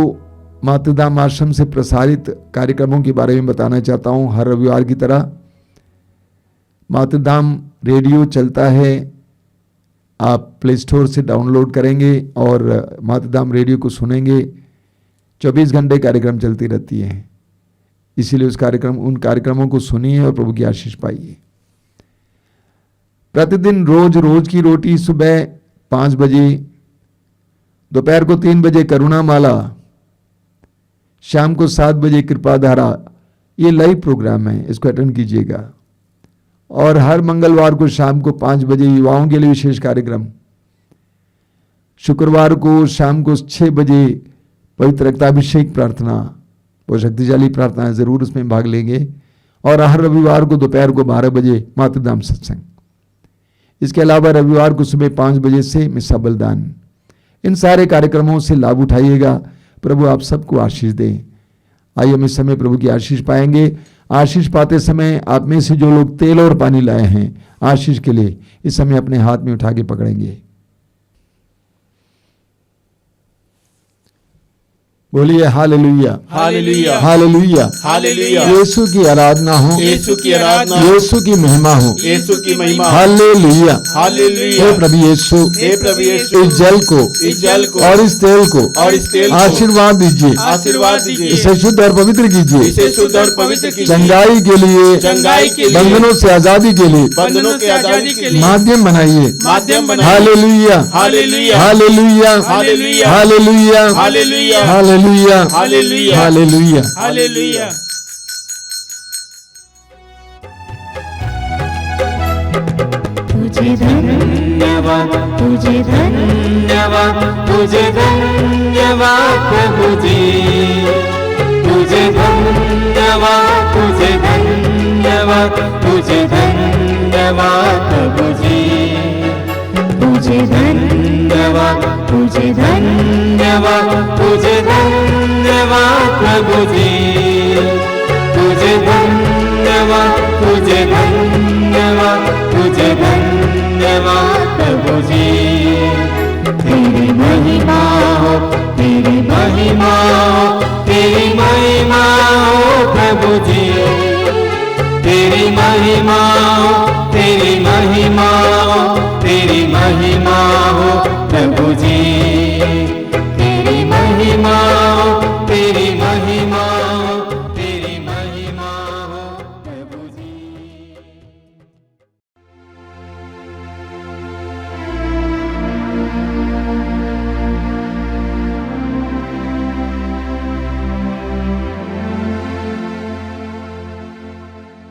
मातृधाम आश्रम से प्रसारित कार्यक्रमों के बारे में बताना चाहता हूं। हर रविवार की तरह मातृधाम रेडियो चलता है। आप प्ले स्टोर से डाउनलोड करेंगे और मातृधाम रेडियो को सुनेंगे। 24 घंटे कार्यक्रम चलती रहती हैं, इसीलिए उन कार्यक्रमों को सुनिए और प्रभु की आशीष पाइए। प्रतिदिन रोज की रोटी सुबह 5 बजे, दोपहर को 3 बजे करुणा माला, शाम को 7 बजे कृपा धारा, ये लाइव प्रोग्राम है, इसको अटेंड कीजिएगा। और हर मंगलवार को शाम को 5 बजे युवाओं के लिए विशेष कार्यक्रम। शुक्रवार को शाम को 6 बजे पवित्र रक्ताभिषेक प्रार्थना, वो शक्तिशाली प्रार्थना है, जरूर उसमें भाग लेंगे। और हर रविवार को दोपहर को 12 बजे मातृधाम सत्संग। इसके अलावा रविवार को सुबह 5 बजे से मिस्सा बलिदान। इन सारे कार्यक्रमों से लाभ उठाइएगा। प्रभु आप सबको आशीष दें। आइए हम इस समय प्रभु की आशीष पाएंगे। आशीष पाते समय आप में से जो लोग तेल और पानी लाए हैं आशीष के लिए, इस समय अपने हाथ में उठा के पकड़ेंगे। बोलिए हालेलुया, हालेलुया, हालेलुया, हालेलुया। यीशु की आराधना हो, यीशु की आराधना, यीशु की महिमा हो, यीशु की महिमा। हालेलुया, हालेलुया। हे प्रभु यीशु, हे प्रभु यीशु, इस जल को, इस जल को और इस तेल को, और इस तेल को आशीर्वाद दीजिए, आशीर्वाद दीजिए। इसे शुद्ध और पवित्र कीजिए, इसे शुद्ध और पवित्र कीजिए। चंगाई के लिए, चंगाई के लिए, बंधनों से आजादी के लिए बंधनों से आजादी के लिए माध्यम बनाइए। माध्यम बनाइए। हालेलुया, हालेलुया, हालेलुया, हालेलुया, हालेलुया, हालेलुया, हालेलुया, हालेलुया, हालेलुया। हालेलुया। तुझे धन्यवाद, तुझे धन्यवाद, तुझे धन्यवाद प्रभु जी, तुझे धन्यवाद, तुझे धन्यवाद, तुझे धन्यवाद प्रभु जी, तुझे धन्यवाद, तुझे धन्यवाद, तुझे धन्यवाद प्रभु जी, तुझे धन्यवाद, तुझे धन्यवाद, तुझे धन्यवाद प्रभु जी। तेरी महिमा हो, तेरी महिमा हो, तेरी महिमा हो प्रभु जी, तेरी महिमा हो, तेरी